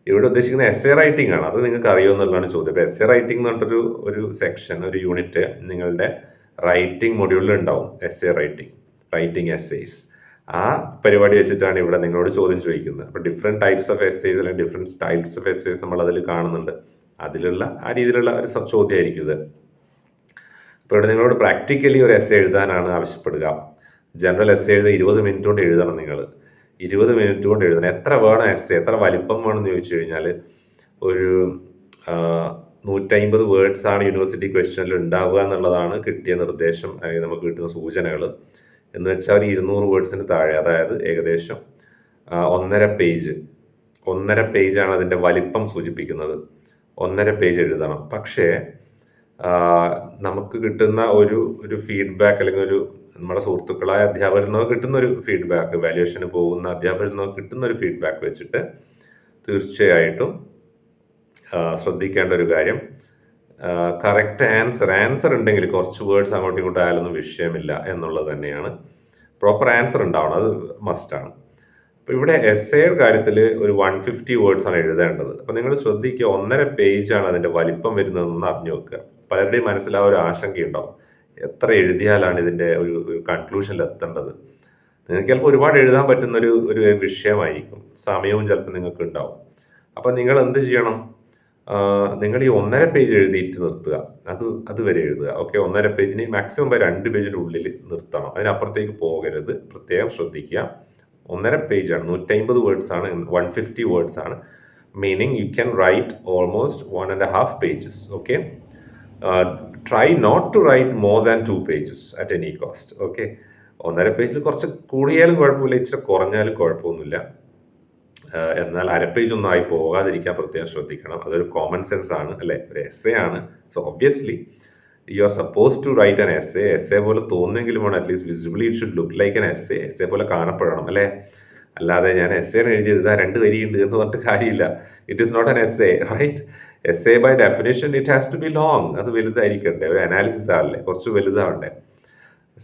ഇവിടെ ഉദ്ദേശിക്കുന്ന എസ്സേ റൈറ്റിംഗ് ആണ്. അത് നിങ്ങൾക്ക് അറിയുമെന്നുള്ളതാണ് ചോദ്യം. അപ്പോൾ എസ്സേ റൈറ്റിംഗ് എന്ന് പറഞ്ഞിട്ടൊരു ഒരു സെക്ഷൻ, ഒരു യൂണിറ്റ് നിങ്ങളുടെ റൈറ്റിംഗ് മൊഡ്യൂളിൽ ഉണ്ടാവും. Essay writing essays. ആ പരിപാടി വെച്ചിട്ടാണ് ഇവിടെ നിങ്ങളോട് ചോദ്യം ചോദിക്കുന്നത്. അപ്പോൾ ഡിഫറെൻറ്റ് ടൈപ്സ് ഓഫ് എസ്സേസ് അല്ലെങ്കിൽ ഡിഫറെൻറ്റ് സ്റ്റൈൽസ് ഓഫ് എസ്സേസ് നമ്മൾ അതിൽ കാണുന്നുണ്ട്. അതിലുള്ള ആ രീതിയിലുള്ള ഒരു ചോദ്യമായിരിക്കും ഇത്. അപ്പോൾ ഇവിടെ നിങ്ങളോട് പ്രാക്ടിക്കലി ഒരു എസ്സേ എഴുതാനാണ് ആവശ്യപ്പെടുക. ജനറൽ എസ്സേ എഴുതാൻ 20 മിനിറ്റ് കൊണ്ട് എഴുതണം. നിങ്ങൾ 20 മിനിറ്റ് കൊണ്ട് എഴുതണം. എത്ര വേണം എസ്സേ, എത്ര വലിപ്പം വേണമെന്ന് ചോദിച്ചു കഴിഞ്ഞാൽ ഒരു 150 വേർഡ്സ് ആണ് യൂണിവേഴ്സിറ്റി ക്വസ്റ്റ്യനിൽ ഉണ്ടാവുക എന്നുള്ളതാണ് കിട്ടിയ നിർദ്ദേശം, നമുക്ക് കിട്ടുന്ന സൂചനകൾ. എന്ന് വെച്ചാൽ ഒരു 200 വേർഡ്സിന് താഴെ, അതായത് ഏകദേശം 1.5 പേജാണ് അതിൻ്റെ വലിപ്പം സൂചിപ്പിക്കുന്നത്. 1.5 പേജ് എഴുതണം. പക്ഷേ നമുക്ക് കിട്ടുന്ന ഒരു ഫീഡ്ബാക്ക് അല്ലെങ്കിൽ ഒരു നമ്മുടെ സുഹൃത്തുക്കളായ അധ്യാപകരിൽ നിന്നോ കിട്ടുന്ന ഒരു ഫീഡ്ബാക്ക്, വാല്യുവേഷന് പോകുന്ന അധ്യാപകരിൽ നിന്നോ കിട്ടുന്ന ഒരു ഫീഡ്ബാക്ക് വെച്ചിട്ട് തീർച്ചയായിട്ടും ശ്രദ്ധിക്കേണ്ട ഒരു കാര്യം, കറക്റ്റ് ആൻസർ ഉണ്ടെങ്കിൽ കുറച്ച് വേർഡ്സ് അങ്ങോട്ടും ഇങ്ങോട്ടും ആയാലൊന്നും വിഷയമില്ല എന്നുള്ളത് തന്നെയാണ്. പ്രോപ്പർ ആൻസർ ഉണ്ടാവണം, അത് മസ്റ്റാണ്. അപ്പോൾ ഇവിടെ എസ്സേയുടെ കാര്യത്തിൽ ഒരു 150 വേർഡ്സ് ആണ് എഴുതേണ്ടത്. അപ്പോൾ നിങ്ങൾ ശ്രദ്ധിക്കുക, 1.5 പേജാണ് അതിൻ്റെ വലിപ്പം വരുന്നതെന്ന് അറിഞ്ഞു വെക്കുക. പലരുടെയും മനസ്സിൽ ആ ഒരു ആശങ്കയുണ്ടാവും, എത്ര എഴുതിയാലാണ് ഇതിൻ്റെ ഒരു കൺക്ലൂഷനിൽ എത്തേണ്ടത്. നിങ്ങൾക്ക് ചിലപ്പോൾ ഒരുപാട് എഴുതാൻ പറ്റുന്ന ഒരു വിഷയമായിരിക്കും, സമയവും ചിലപ്പോൾ നിങ്ങൾക്ക് ഉണ്ടാവും. അപ്പം നിങ്ങൾ എന്ത് ചെയ്യണം, നിങ്ങൾ ഈ 1.5 പേജ് എഴുതിയിട്ട് നിർത്തുക. അതുവരെ എഴുതുക. ഓക്കെ, 1.5 പേജിന് മാക്സിമം 2 പേജിൻ്റെ ഉള്ളിൽ നിർത്തണം. അതിനപ്പുറത്തേക്ക് പോകരുത്. പ്രത്യേകം ശ്രദ്ധിക്കുക. 1.5 പേജാണ്, 150 വേർഡ്സ് ആണ്, 150 വേർഡ്സ് ആണ്. Meaning you can write almost 1.5 pages. Okay, try not to write more than 2 pages at any cost. Okay, 1.5 പേജിൽ കുറച്ച് കൂടിയാലും കുഴപ്പമില്ല, ഇച്ചിരി കുറഞ്ഞാലും കുഴപ്പമൊന്നുമില്ല. എന്നാൽ 1/2 പേജ് ഒന്നും ആയി പോകാതിരിക്കാൻ പ്രത്യേകം ശ്രദ്ധിക്കണം. അതൊരു കോമൺ സെൻസ് ആണ്, അല്ലേ? ഒരു എസ്സേ ആണ്. So obviously you are suppose to write an essay പോലെ തോന്നുമെങ്കിലും വേണം, at least visibly it should look like an essay പോലെ കാണപ്പെടണം, അല്ലേ? അല്ലാതെ ഞാൻ എസ്സേയാണ് എഴുതിയത്, 2 വരിയുണ്ട് എന്ന് പറഞ്ഞിട്ട് കാര്യമില്ല. It is not an essay, right? Essay by definition it has to be long. അത് വലുതായിരിക്കണ്ടേ, ഒരു അനാലിസിസ് ആണല്ലേ, കുറച്ച് വലുതാവണ്ടേ.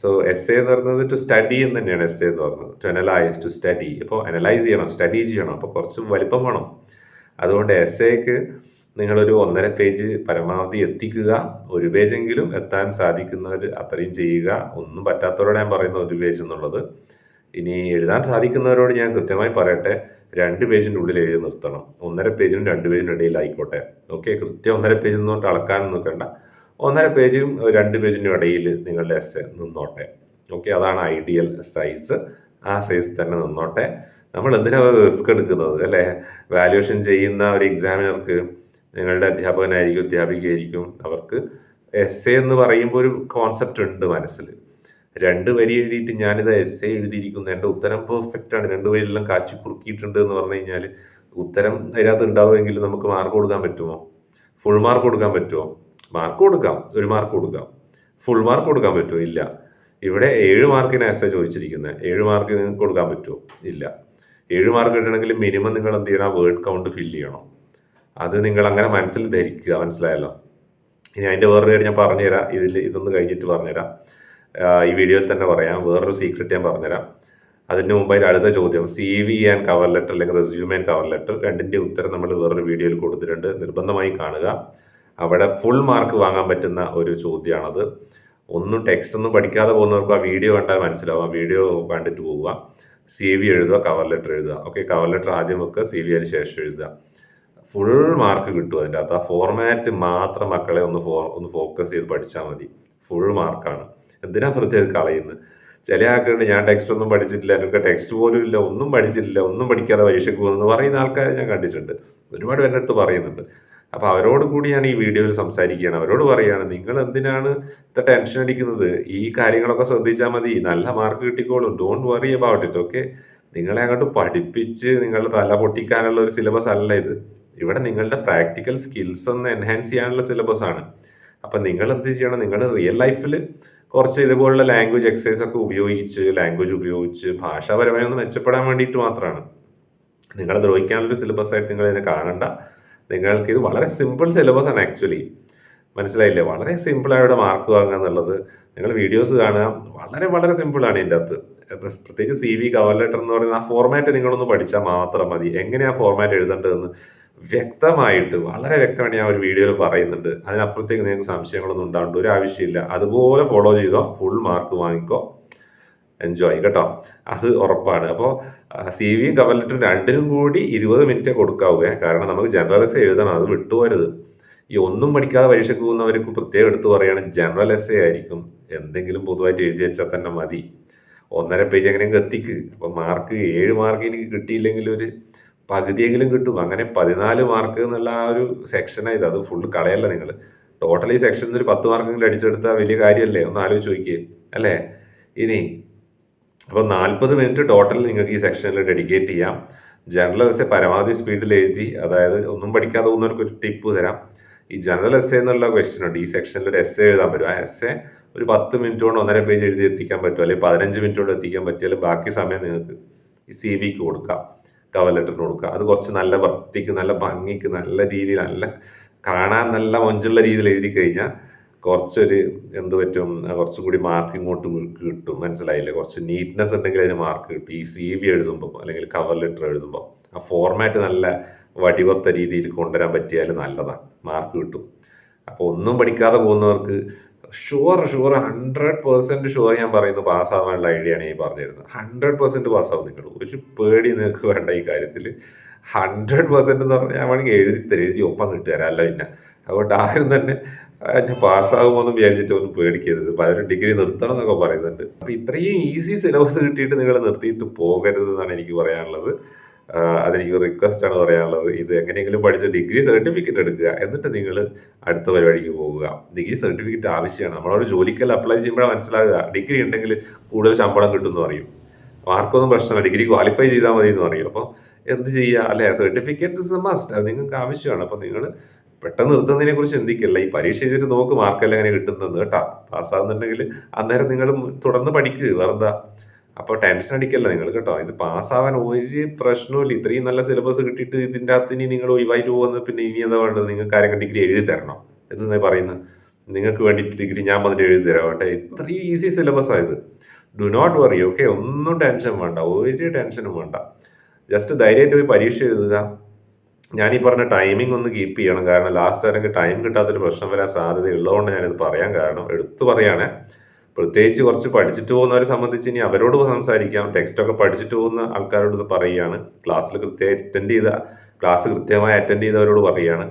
സോ എസ്സേ എന്ന് പറയുന്നത് ടു സ്റ്റഡി എന്ന് തന്നെയാണ് എസ്സേ എന്ന് പറയുന്നത്. To analyse, to study. അപ്പോൾ അനലൈസ് ചെയ്യണം, സ്റ്റഡി ചെയ്യണം. അപ്പോൾ കുറച്ച് വലിപ്പം വേണം. അതുകൊണ്ട് എസ്സേക്ക് നിങ്ങളൊരു 1.5 പേജ് പരമാവധി എത്തിക്കുക. 1 പേജെങ്കിലും എത്താൻ സാധിക്കുന്നവർ അത്രയും ചെയ്യുക. ഒന്നും പറ്റാത്തവരോട് ഞാൻ പറയുന്ന 1 പേജ് എന്നുള്ളത്. ഇനി എഴുതാൻ സാധിക്കുന്നവരോട് ഞാൻ കൃത്യമായി പറയട്ടെ, 2 പേജിൻ്റെ ഉള്ളിൽ എഴുതി നിർത്തണം. 1.5 പേജിനും 2 പേജിനും ഇടയിലായിക്കോട്ടെ. ഓക്കെ, കൃത്യം 1.5 പേജിൽ നിന്നുകൊണ്ട് അളക്കാനും നിൽക്കണ്ട. 1.5 പേജും 2 പേജിനും ഇടയിൽ നിങ്ങളുടെ എസ്സേ നിന്നോട്ടെ. ഓക്കെ, അതാണ് ഐഡിയൽ സൈസ്. ആ സൈസ് തന്നെ നിന്നോട്ടെ. നമ്മൾ എന്തിനാണ് റിസ്ക് എടുക്കുന്നത്, അല്ലേ? വാല്യുവേഷൻ ചെയ്യുന്ന ഒരു എക്സാമിനർക്ക്, നിങ്ങളുടെ അധ്യാപകനായിരിക്കും, അധ്യാപികയായിരിക്കും, അവർക്ക് എസ്സേ എന്ന് പറയുമ്പോൾ ഒരു കോൺസെപ്റ്റ് ഉണ്ട് മനസ്സിൽ. 2 വരി എഴുതിയിട്ട് ഞാനിത് എസ്സേ എഴുതിയിരിക്കുന്നു, എൻ്റെ ഉത്തരം പെർഫെക്റ്റ് ആണ്, 2 വരിയെല്ലാം കാച്ചി കുറുക്കിയിട്ടുണ്ട് എന്ന് പറഞ്ഞു കഴിഞ്ഞാൽ ഉത്തരം അതിനകത്ത് ഉണ്ടാവുമെങ്കിൽ നമുക്ക് മാർക്ക് കൊടുക്കാൻ പറ്റുമോ? ഫുൾ മാർക്ക് കൊടുക്കാൻ പറ്റുമോ? മാർക്ക് കൊടുക്കാം, 1 മാർക്ക് കൊടുക്കാം. ഫുൾ മാർക്ക് കൊടുക്കാൻ പറ്റുമോ? ഇല്ല. ഇവിടെ 7 മാർക്കിന് എസ്സേ ചോദിച്ചിരിക്കുന്നത്. 7 മാർക്ക് നിങ്ങൾക്ക് കൊടുക്കാൻ പറ്റുമോ? ഇല്ല. 7 മാർക്ക് കിട്ടണമെങ്കിൽ മിനിമം നിങ്ങൾ എന്ത് ചെയ്യണം? വേർഡ് കൗണ്ട് ഫില്ല് ചെയ്യണം. അത് നിങ്ങൾ അങ്ങനെ മനസ്സിൽ ധരിക്കുക. മനസ്സിലായല്ലോ? ഇനി അതിൻ്റെ വേറൊരു കാര്യം ഞാൻ പറഞ്ഞുതരാം. ഇതൊന്ന് കഴിഞ്ഞിട്ട് പറഞ്ഞുതരാം. ഈ വീഡിയോയിൽ തന്നെ പറയാം. വേറൊരു സീക്രട്ട് ഞാൻ പറഞ്ഞുതരാം. അതിന് മുമ്പായിട്ട് അടുത്ത ചോദ്യം, CV ആൻഡ് കവർ ലെറ്റർ അല്ലെങ്കിൽ റെസ്യൂമേ ആൻഡ് കവർ ലെറ്റർ രണ്ടിൻ്റെ ഉത്തരം നമ്മൾ വേറൊരു വീഡിയോയിൽ കൊടുത്തിട്ടുണ്ട്. നിർബന്ധമായി കാണുക. അവിടെ ഫുൾ മാർക്ക് വാങ്ങാൻ പറ്റുന്ന ഒരു ചോദ്യമാണത്. ഒന്നും ടെക്സ്റ്റ് ഒന്നും പഠിക്കാതെ പോകുന്നവർക്ക് ആ വീഡിയോ കണ്ടാൽ മനസ്സിലാവും. ആ വീഡിയോ കണ്ടിട്ട് പോവുക. CV എഴുതുക, കവർ ലെറ്റർ എഴുതുക. ഓക്കെ, കവർ ലെറ്റർ ആദ്യം വെക്കുക, CV അതിന് ശേഷം എഴുതുക. ഫുൾ മാർക്ക് കിട്ടും അതിൻ്റെ അകത്ത്. ആ ഫോർമാറ്റ് മാത്രം മക്കളെ ഒന്ന് ഫോക്കസ് ചെയ്ത് പഠിച്ചാൽ മതി. ഫുൾ മാർക്കാണ്. എന്തിനാ വെറുതെ കളയുന്നത്? ചില ആൾക്കാരുണ്ട്, ഞാൻ ടെക്സ്റ്റ് ഒന്നും പഠിച്ചിട്ടില്ല, എനിക്ക് ടെക്സ്റ്റ് പോലും ഇല്ല, ഒന്നും പഠിച്ചിട്ടില്ല, ഒന്നും പഠിക്കാതെ പരീക്ഷയ്ക്ക് പോകുന്നു പറയുന്ന ആൾക്കാരെ ഞാൻ കണ്ടിട്ടുണ്ട്. ഒരുപാട് പേരുടെ അടുത്ത് പറയുന്നുണ്ട്. അപ്പോൾ അവരോട് കൂടി ഞാൻ ഈ വീഡിയോയിൽ സംസാരിക്കുകയാണ്. അവരോട് പറയുകയാണ്, നിങ്ങൾ എന്തിനാണ് ഇത്ര ടെൻഷൻ അടിക്കുന്നത്? ഈ കാര്യങ്ങളൊക്കെ ശ്രദ്ധിച്ചാൽ മതി, നല്ല മാർക്ക് കിട്ടിക്കോളും. Don't worry about it. Okay, നിങ്ങളെ അങ്ങോട്ട് പഠിപ്പിച്ച് നിങ്ങളുടെ തല പൊട്ടിക്കാനുള്ള ഒരു സിലബസ് അല്ല ഇത്. ഇവിടെ നിങ്ങളുടെ പ്രാക്ടിക്കൽ സ്കിൽസ് ഒന്ന് എൻഹാൻസ് ചെയ്യാനുള്ള സിലബസ് ആണ്. അപ്പം നിങ്ങൾ എന്ത് ചെയ്യണം? നിങ്ങൾ റിയൽ ലൈഫിൽ കുറച്ച് ഇതുപോലുള്ള ലാംഗ്വേജ് എക്സസൈസ് ഒക്കെ ഉപയോഗിച്ച് ഭാഷാപരമായി ഒന്ന് മെച്ചപ്പെടാൻ വേണ്ടിയിട്ട് മാത്രമാണ്. നിങ്ങളെ ദ്രോഹിക്കാനുള്ളൊരു സിലബസ് ആയിട്ട് നിങ്ങൾ ഇതിനെ കാണണ്ട. നിങ്ങൾക്ക് ഇത് വളരെ സിമ്പിൾ സിലബസ് ആണ് ആക്ച്വലി. മനസ്സിലായില്ലേ? വളരെ സിമ്പിളായിട്ട് മാർക്ക് വാങ്ങുക എന്നുള്ളത്. നിങ്ങൾ വീഡിയോസ് കാണുക, വളരെ വളരെ സിമ്പിളാണ് ഇതിൻ്റെ അകത്ത്. പ്രത്യേകിച്ച് CV, കവർ ലെറ്റർ എന്ന് പറയുന്ന ആ ഫോർമാറ്റ് നിങ്ങളൊന്ന് പഠിച്ചാൽ മാത്രം മതി. എങ്ങനെയാണ് ഫോർമാറ്റ് എഴുതേണ്ടതെന്ന് വ്യക്തമായിട്ട്, വളരെ വ്യക്തമായിട്ട് ഞാൻ ഒരു വീഡിയോയിൽ പറയുന്നുണ്ട്. അതിനപ്പുറത്തേക്ക് നിങ്ങൾക്ക് സംശയങ്ങളൊന്നും ഉണ്ടാവേണ്ട ഒരു ആവശ്യമില്ല. അതുപോലെ ഫോളോ ചെയ്തോ, ഫുൾ മാർക്ക് വാങ്ങിക്കോ, എൻജോയ് കേട്ടോ. അത് ഉറപ്പാണ്. അപ്പോൾ CV, കവർ ലെറ്റർ രണ്ടിനും കൂടി 20 മിനിറ്റ് കൊടുക്കാവുക. കാരണം നമുക്ക് ജനറൽ എസ്സേ എഴുതണം, അത് വിട്ടുപോരുത്. ഈ ഒന്നും പഠിക്കാതെ പരീക്ഷയ്ക്ക് പോകുന്നവർക്ക് പ്രത്യേകം എടുത്ത് പറയുകയാണ്, ജനറൽ എസ്സേ ആയിരിക്കും. എന്തെങ്കിലും പൊതുവായിട്ട് എഴുതി വെച്ചാൽ തന്നെ മതി. 1.5 പേജ് എങ്ങനെയെങ്കിലും എത്തിക്ക്. അപ്പോൾ മാർക്ക് 7 മാർക്ക് എനിക്ക് കിട്ടിയില്ലെങ്കിൽ ഒരു പകുതിയെങ്കിലും കിട്ടും. അങ്ങനെ 14 മാർക്ക് എന്നുള്ള ആ ഒരു സെക്ഷനായത്. അത് ഫുള്ള് കളയല്ല നിങ്ങൾ. ടോട്ടൽ ഈ സെക്ഷനിൽ ഒരു 10 മാർക്കെങ്കിലും അടിച്ചെടുത്താൽ വലിയ കാര്യമല്ലേ? ഒന്ന് ആലോചിച്ച് നോക്കിയേ, അല്ലേ? ഇനി അപ്പോൾ 40 മിനിറ്റ് ടോട്ടൽ നിങ്ങൾക്ക് ഈ സെക്ഷനിൽ ഡെഡിക്കേറ്റ് ചെയ്യാം. ജനറൽ എസ്സേ പരമാവധി സ്പീഡിൽ എഴുതി, അതായത് ഒന്നും പഠിക്കാതെ പോകുന്നവർക്ക് ഒരു ടിപ്പ് തരാം. ഈ ജനറൽ എസ്സേ എന്നുള്ള ക്വസ്റ്റ്യൻ ഉണ്ട്. ഈ സെക്ഷനിൽ ഒരു എസ്സേ എഴുതാൻ പറ്റും. ആ എസ്സേ ഒരു 10 മിനിറ്റ് കൊണ്ട് 1.5 പേജ് എഴുതി എത്തിക്കാൻ പറ്റും, അല്ലെങ്കിൽ 15 മിനിറ്റ് കൊണ്ട് എത്തിക്കാൻ പറ്റിയാൽ ബാക്കി സമയം നിങ്ങൾക്ക് ഈ CVക്ക് കൊടുക്കാം, കവർ ലെറ്ററിന് കൊടുക്കുക. അത് കുറച്ച് നല്ല വൃത്തിക്ക്, നല്ല ഭംഗിക്ക്, നല്ല രീതിയിൽ, നല്ല കാണാൻ നല്ല മൊഞ്ചുള്ള രീതിയിൽ എഴുതി കഴിഞ്ഞാൽ കുറച്ചൊരു എന്ത് പറ്റും, കുറച്ചും കൂടി മാർക്ക് ഇങ്ങോട്ട് കിട്ടും. മനസ്സിലായില്ലേ? കുറച്ച് നീറ്റ്നെസ് ഉണ്ടെങ്കിൽ അതിന് മാർക്ക് കിട്ടും. ഈ CV എഴുതുമ്പോൾ അല്ലെങ്കിൽ കവർ ലെറ്റർ എഴുതുമ്പോൾ ആ ഫോർമാറ്റ് നല്ല വടിവത്ത രീതിയിൽ കൊണ്ടുവരാൻ പറ്റിയാൽ നല്ലതാണ്, മാർക്ക് കിട്ടും. അപ്പോൾ ഒന്നും പഠിക്കാതെ പോകുന്നവർക്ക് ഷുവർ 100% ഷുവർ ഞാൻ പറയുന്നു, പാസ്സാവാനുള്ള ഐഡിയ ആണ് ഈ പറഞ്ഞിരുന്നത്. 100% പാസ്സാവും നിങ്ങൾ. ഒരു പേടി നിങ്ങൾക്ക് വേണ്ട ഈ കാര്യത്തിൽ. 100% എന്ന് പറഞ്ഞാൽ ഞാൻ വേണമെങ്കിൽ എഴുതി ഒപ്പം കിട്ടുതരാം, അല്ല പിന്നെ. അതുകൊണ്ട് ആരും തന്നെ ഞാൻ പാസ്സാകുമോന്നും വിചാരിച്ചിട്ട് ഒന്നും പേടിക്കരുത്. പലരും ഡിഗ്രി നിർത്തണം എന്നൊക്കെ പറയുന്നുണ്ട്. അപ്പോൾ ഇത്രയും ഈസി സിലബസ് കിട്ടിയിട്ട് നിങ്ങൾ നിർത്തിയിട്ട് പോകരുത് എന്നാണ് എനിക്ക് പറയാനുള്ളത്. അതെനിക്ക് റിക്വസ്റ്റ് ആണ് പറയാനുള്ളത്. ഇത് എങ്ങനെയെങ്കിലും പഠിച്ച് ഡിഗ്രി സർട്ടിഫിക്കറ്റ് എടുക്കുക, എന്നിട്ട് നിങ്ങൾ അടുത്ത പരിപാടിക്ക് പോകുക. ഡിഗ്രി സർട്ടിഫിക്കറ്റ് ആവശ്യമാണ്. നമ്മളോട് ജോലിക്കെല്ലാം അപ്ലൈ ചെയ്യുമ്പോഴാണ് മനസ്സിലാകുക, ഡിഗ്രി ഉണ്ടെങ്കിൽ കൂടുതൽ ശമ്പളം കിട്ടും എന്ന് പറയും. മാർക്കൊന്നും പ്രശ്നമല്ല, ഡിഗ്രി ക്വാളിഫൈ ചെയ്താൽ മതി എന്ന് പറയും. അപ്പോൾ എന്ത് ചെയ്യുക, അല്ലേ? Certificate is A must. അത് നിങ്ങൾക്ക് ആവശ്യമാണ്. അപ്പോൾ നിങ്ങൾ പെട്ടെന്ന് നിർത്തുന്നതിനെ കുറിച്ച് ചിന്തിക്കില്ല. ഈ പരീക്ഷ എഴുതിയിട്ട് നോക്ക് മാർക്കെല്ലാം എങ്ങനെ കിട്ടുന്നത് കേട്ടോ. പാസ്സാകുന്നുണ്ടെങ്കിൽ അന്നേരം നിങ്ങൾ തുടർന്ന് പഠിക്കുക, വെറുതെ. അപ്പോൾ ടെൻഷൻ അടിക്കല്ല നിങ്ങൾ കേട്ടോ. ഇത് പാസ്സാവാൻ ഒരു പ്രശ്നവുമില്ല. ഇത്രയും നല്ല സിലബസ് കിട്ടിയിട്ട് ഇതിൻ്റെ അകത്ത് ഇനി നിങ്ങൾ ഒഴിവായിട്ട് പോകുന്നത് പിന്നെ ഇനി എന്താ വേണ്ടത്? നിങ്ങൾക്ക് ആരെങ്കിലും ഡിഗ്രി എഴുതി തരണം എന്നാണ് പറയുന്നത്? നിങ്ങൾക്ക് വേണ്ടിയിട്ട് ഡിഗ്രി ഞാൻ വന്നിട്ട് എഴുതി തരാം വേണ്ടേ? ഇത്രയും ഈസി സിലബസ് ആയത്. Do not worry. ഓക്കെ, ഒന്നും ടെൻഷൻ വേണ്ട, ഒരു ടെൻഷനും വേണ്ട. ജസ്റ്റ് ധൈര്യമായിട്ട് പോയി പരീക്ഷ എഴുതുക. ഞാൻ ഈ പറഞ്ഞ ടൈമിംഗ് ഒന്ന് കീപ്പ് ചെയ്യണം. കാരണം ലാസ്റ്റ് ആണെങ്കിൽ ടൈം കിട്ടാത്തൊരു പ്രശ്നം വരാൻ സാധ്യതയുള്ളതുകൊണ്ട് ഞാനിത് പറയാൻ കാരണം, എടുത്തു പറയുകയാണേ. പ്രത്യേകിച്ച് കുറച്ച് പഠിച്ചിട്ട് പോകുന്നവരെ സംബന്ധിച്ച് ഇനി അവരോട് സംസാരിക്കാം. ടെക്സ്റ്റൊക്കെ പഠിച്ചിട്ട് പോകുന്ന ആൾക്കാരോട് പറയുകയാണ്. ക്ലാസ് കൃത്യമായി അറ്റൻഡ് ചെയ്തവരോട് പറയുകയാണ്,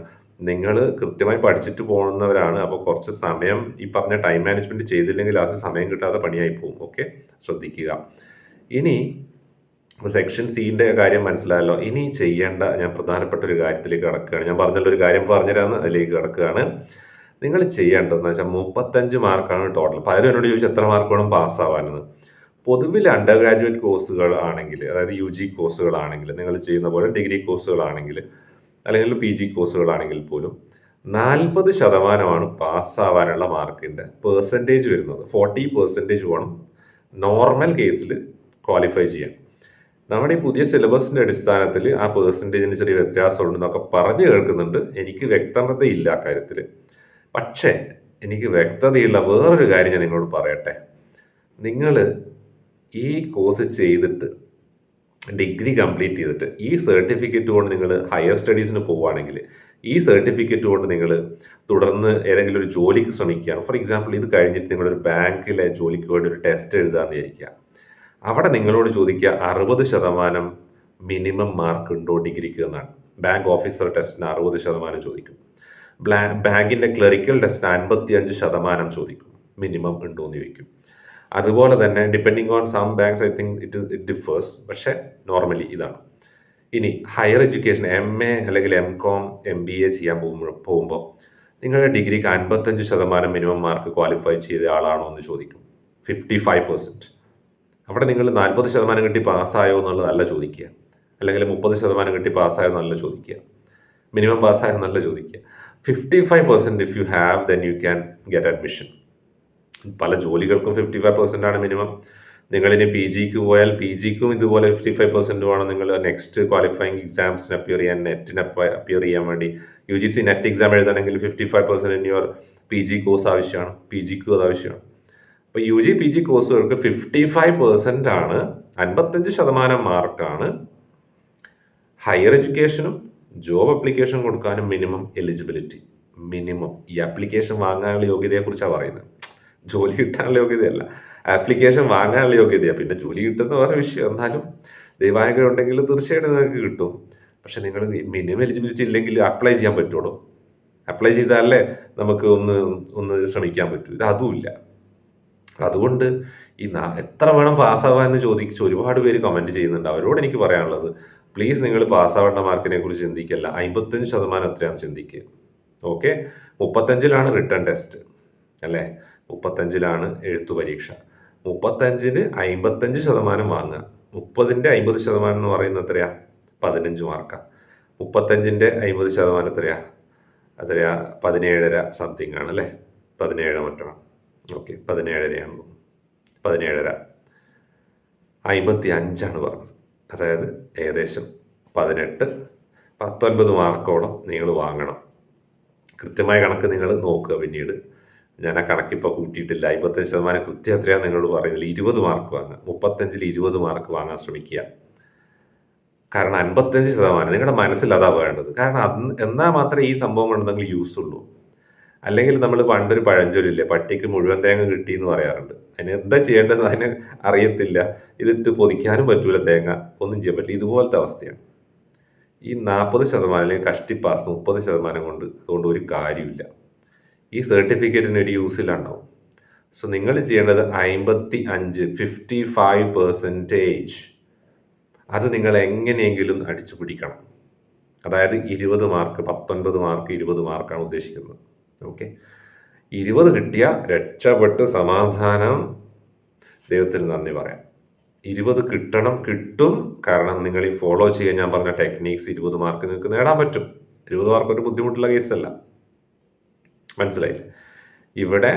നിങ്ങൾ കൃത്യമായി പഠിച്ചിട്ട് പോകുന്നവരാണ്. അപ്പോൾ കുറച്ച് സമയം ഈ പറഞ്ഞ ടൈം മാനേജ്മെൻറ്റ് ചെയ്തില്ലെങ്കിൽ ലാസ്റ്റ് സമയം കിട്ടാതെ പണിയായി പോകും. ഓക്കെ, ശ്രദ്ധിക്കുക. ഇനി സെക്ഷൻ സിൻ്റെ കാര്യം മനസ്സിലായല്ലോ. ഇനി ചെയ്യേണ്ട ഞാൻ പ്രധാനപ്പെട്ട ഒരു കാര്യത്തിലേക്ക് കടക്കുകയാണ്. ഞാൻ പറഞ്ഞുള്ളൊരു കാര്യം പറഞ്ഞുതരാമെന്ന് അതിലേക്ക് കടക്കുകയാണ്. നിങ്ങൾ ചെയ്യേണ്ടതെന്ന് വെച്ചാൽ 35 മാർക്കാണ് ടോട്ടൽ. പലരും എന്നോട് ചോദിച്ചാൽ എത്ര മാർക്ക് വേണം പാസ്സാവാനെന്ന്. പൊതുവിൽ അണ്ടർ ഗ്രാജുവേറ്റ് കോഴ്സുകൾ ആണെങ്കിൽ, അതായത് UG കോഴ്സുകളാണെങ്കിൽ, നിങ്ങൾ ചെയ്യുന്ന പോലെ ഡിഗ്രി കോഴ്സുകളാണെങ്കിൽ അല്ലെങ്കിൽ PG കോഴ്സുകളാണെങ്കിൽ പോലും 40% പാസ്സാവാനുള്ള മാർക്കിൻ്റെ പെർസെൻറ്റേജ് വരുന്നത്. 40% വേണം നോർമൽ കേസിൽ ക്വാളിഫൈ ചെയ്യാൻ. നമ്മുടെ ഈ പുതിയ സിലബസിൻ്റെ അടിസ്ഥാനത്തിൽ ആ പെർസെൻറ്റേജിന് ചെറിയ വ്യത്യാസമുണ്ടെന്നൊക്കെ പറഞ്ഞു കേൾക്കുന്നുണ്ട്. എനിക്ക് വ്യക്തതയില്ല അക്കാര്യത്തിൽ. പക്ഷേ എനിക്ക് വ്യക്തതയുള്ള വേറൊരു കാര്യം ഞാൻ നിങ്ങളോട് പറയട്ടെ. നിങ്ങൾ ഈ കോഴ്സ് ചെയ്തിട്ട് ഡിഗ്രി കംപ്ലീറ്റ് ചെയ്തിട്ട് ഈ സർട്ടിഫിക്കറ്റ് കൊണ്ട് നിങ്ങൾ ഹയർ സ്റ്റഡീസിന് പോവുകയാണെങ്കിൽ ഈ സർട്ടിഫിക്കറ്റ് കൊണ്ട് നിങ്ങൾ തുടർന്ന് ഏതെങ്കിലും ഒരു ജോലിക്ക് ശ്രമിക്കുകയാണ്. ഫോർ എക്സാമ്പിൾ, ഇത് കഴിഞ്ഞിട്ട് നിങ്ങളൊരു ബാങ്കിലെ ജോലിക്ക് വേണ്ടി ഒരു ടെസ്റ്റ് എഴുതാമെന്ന് വിചാരിക്കുക. അവിടെ നിങ്ങളോട് ചോദിക്കുക 60% മിനിമം മാർക്ക് ഉണ്ടോ ഡിഗ്രിക്ക് എന്നാണ്. ബാങ്ക് ഓഫീസർ ടെസ്റ്റിന് 60% ചോദിക്കും. ബാങ്കിൻ്റെ ക്ലറിക്കൽ ടെസ്റ്റിന് 55% ചോദിക്കും. മിനിമം ഉണ്ടോ എന്ന് ചോദിക്കും. അതുപോലെ തന്നെ depending on some banks I think it differs. പക്ഷേ നോർമലി ഇതാണ്. ഇനി ഹയർ എഡ്യൂക്കേഷൻ MA അല്ലെങ്കിൽ MCOM MBA ചെയ്യാൻ പോകുമ്പോൾ നിങ്ങളുടെ ഡിഗ്രിക്ക് 55% മിനിമം മാർക്ക് ക്വാളിഫൈ ചെയ്ത ആളാണോ എന്ന് ചോദിക്കും. 55%. അവിടെ നിങ്ങൾ 40% കിട്ടി പാസ്സായോ എന്നുള്ളതല്ല ചോദിക്കുക, അല്ലെങ്കിൽ 30% കിട്ടി പാസ്സായോ എന്നല്ല ചോദിക്കുക, മിനിമം പാസ്സായോ എന്നല്ല ചോദിക്കുക. 55% if you have then you can get admission. പല ജോലികൾക്കും 55% മിനിമം. നിങ്ങളിനി PGക്ക് പോയാൽ PGക്കും ഇതുപോലെ 55% വേണം. നിങ്ങൾ നെക്സ്റ്റ് ക്വാളിഫയിങ് എക്സാംസിന് അപ്പിയർ ചെയ്യാൻ, നെറ്റിന് അപ്പിയർ ചെയ്യാൻ വേണ്ടി UGC നെറ്റ് എക്സാം എഴുതണമെങ്കിൽ 55% ഇൻ യുവർ PG കോഴ്സ് ആവശ്യമാണ്. PGക്കും അത് ആവശ്യമാണ്. അപ്പോൾ UG PG കോഴ്സുകൾക്ക് 55% ആണ്, 55% മാർക്കാണ് ഹയർ എഡ്യൂക്കേഷനും ജോബ് അപ്ലിക്കേഷൻ കൊടുക്കാനും മിനിമം എലിജിബിലിറ്റി. മിനിമം ഈ ആപ്ലിക്കേഷൻ വാങ്ങാനുള്ള യോഗ്യതയെക്കുറിച്ചാണ് പറയുന്നത്, ജോലി കിട്ടാനുള്ള യോഗ്യതയല്ല. ആപ്ലിക്കേഷൻ വാങ്ങാനുള്ള യോഗ്യതയാണ്. പിന്നെ ജോലി കിട്ടുന്ന വേറെ വിഷയം. എന്നാലും ദൈവാനുഗ്രഹം ഉണ്ടെങ്കിൽ തീർച്ചയായിട്ടും നിങ്ങൾക്ക് കിട്ടും. പക്ഷെ നിങ്ങൾ മിനിമം എലിജിബിലിറ്റി ഇല്ലെങ്കിൽ അപ്ലൈ ചെയ്യാൻ പറ്റുള്ളൂ. അപ്ലൈ ചെയ്താലേ നമുക്ക് ഒന്ന് ശ്രമിക്കാൻ പറ്റൂ. ഇത് അതുമില്ല. അതുകൊണ്ട് ഈ എത്ര വേണം പാസ്സാവാന്ന് ചോദിച്ച് ഒരുപാട് പേര് കമൻറ്റ് ചെയ്യുന്നുണ്ട്. അവരോട് എനിക്ക് പറയാനുള്ളത്, പ്ലീസ് നിങ്ങൾ പാസ്സാവേണ്ട മാർക്കിനെ കുറിച്ച് ചിന്തിക്കല്ല, 55% എത്രയാണെന്ന് ചിന്തിക്കുക. ഓക്കെ, 35-ലാണ് റിട്ടേൺ ടെസ്റ്റ് അല്ലേ, 35-ലാണ് എഴുത്തു പരീക്ഷ. 35-ന് 55% വാങ്ങുക. 30-ന്റെ 50% എന്ന് പറയുന്നത് എത്രയാ? 15 മാർക്കാണ്. 35-ന്റെ 50% എത്രയാ? 17.5 സംതിങ് ആണ് അല്ലേ, 17 മറ്റാണ്. ഓക്കെ, 17.5 17.5 55 പറഞ്ഞത്. അതായത് ഏകദേശം 19 മാർക്കോളം നിങ്ങൾ വാങ്ങണം. കൃത്യമായ കണക്ക് നിങ്ങൾ നോക്കുക. പിന്നീട് ഞാൻ ആ കണക്കിപ്പോൾ കൂട്ടിയിട്ടില്ല. 55% കൃത്യം എത്രയാണ് നിങ്ങളോട് പറയുന്നില്ല. 20 മാർക്ക് വാങ്ങുക. 35-ൽ 20 മാർക്ക് വാങ്ങാൻ ശ്രമിക്കുക. കാരണം 55% നിങ്ങളുടെ മനസ്സിൽ അതാ വേണ്ടത്. കാരണം എന്നാൽ മാത്രമേ ഈ സംഭവം കൊണ്ട് നിങ്ങൾ യൂസ് ഉള്ളൂ. അല്ലെങ്കിൽ നമ്മൾ പണ്ടൊരു പഴഞ്ചൊല്ലില്ലേ, പട്ടിക്ക് മുഴുവൻ തേങ്ങ കിട്ടി എന്ന് പറയാറുണ്ട്. അതിന് എന്താ ചെയ്യേണ്ടത് അതിന് അറിയത്തില്ല. ഇതിട്ട് പൊതിക്കാനും പറ്റൂല, തേങ്ങ ഒന്നും ചെയ്യാൻ പറ്റില്ല. ഇതുപോലത്തെ അവസ്ഥയാണ്. ഈ 40% അല്ലെങ്കിൽ കഷ്ടിപ്പാസ് 30% കൊണ്ട് അതുകൊണ്ട് ഒരു കാര്യമില്ല. ഈ സർട്ടിഫിക്കറ്റിന് ഒരു യൂസ് ഇല്ലാണ്ടാവും. സോ നിങ്ങൾ ചെയ്യേണ്ടത് 55% അത് നിങ്ങൾ എങ്ങനെയെങ്കിലും അടിച്ചു പിടിക്കണം. അതായത് 20 മാർക്ക്, 19 മാർക്ക്, 20 മാർക്കാണ് ഉദ്ദേശിക്കുന്നത്. ഓക്കെ, 20 കിട്ടിയ രക്ഷപ്പെട്ട് സമാധാനം, ദൈവത്തിന് നന്ദി പറയാം. 20 കിട്ടണം, കിട്ടും. കാരണം നിങ്ങൾ ഈ ഫോളോ ചെയ്യാൻ ഞാൻ പറഞ്ഞ ടെക്നീക്സ് 20 മാർക്ക് നിങ്ങൾക്ക് നേടാൻ പറ്റും. 20 മാർക്ക് ഒരു ബുദ്ധിമുട്ടുള്ള കേസല്ല. മനസ്സിലായില്ലേ? ഇവിടെ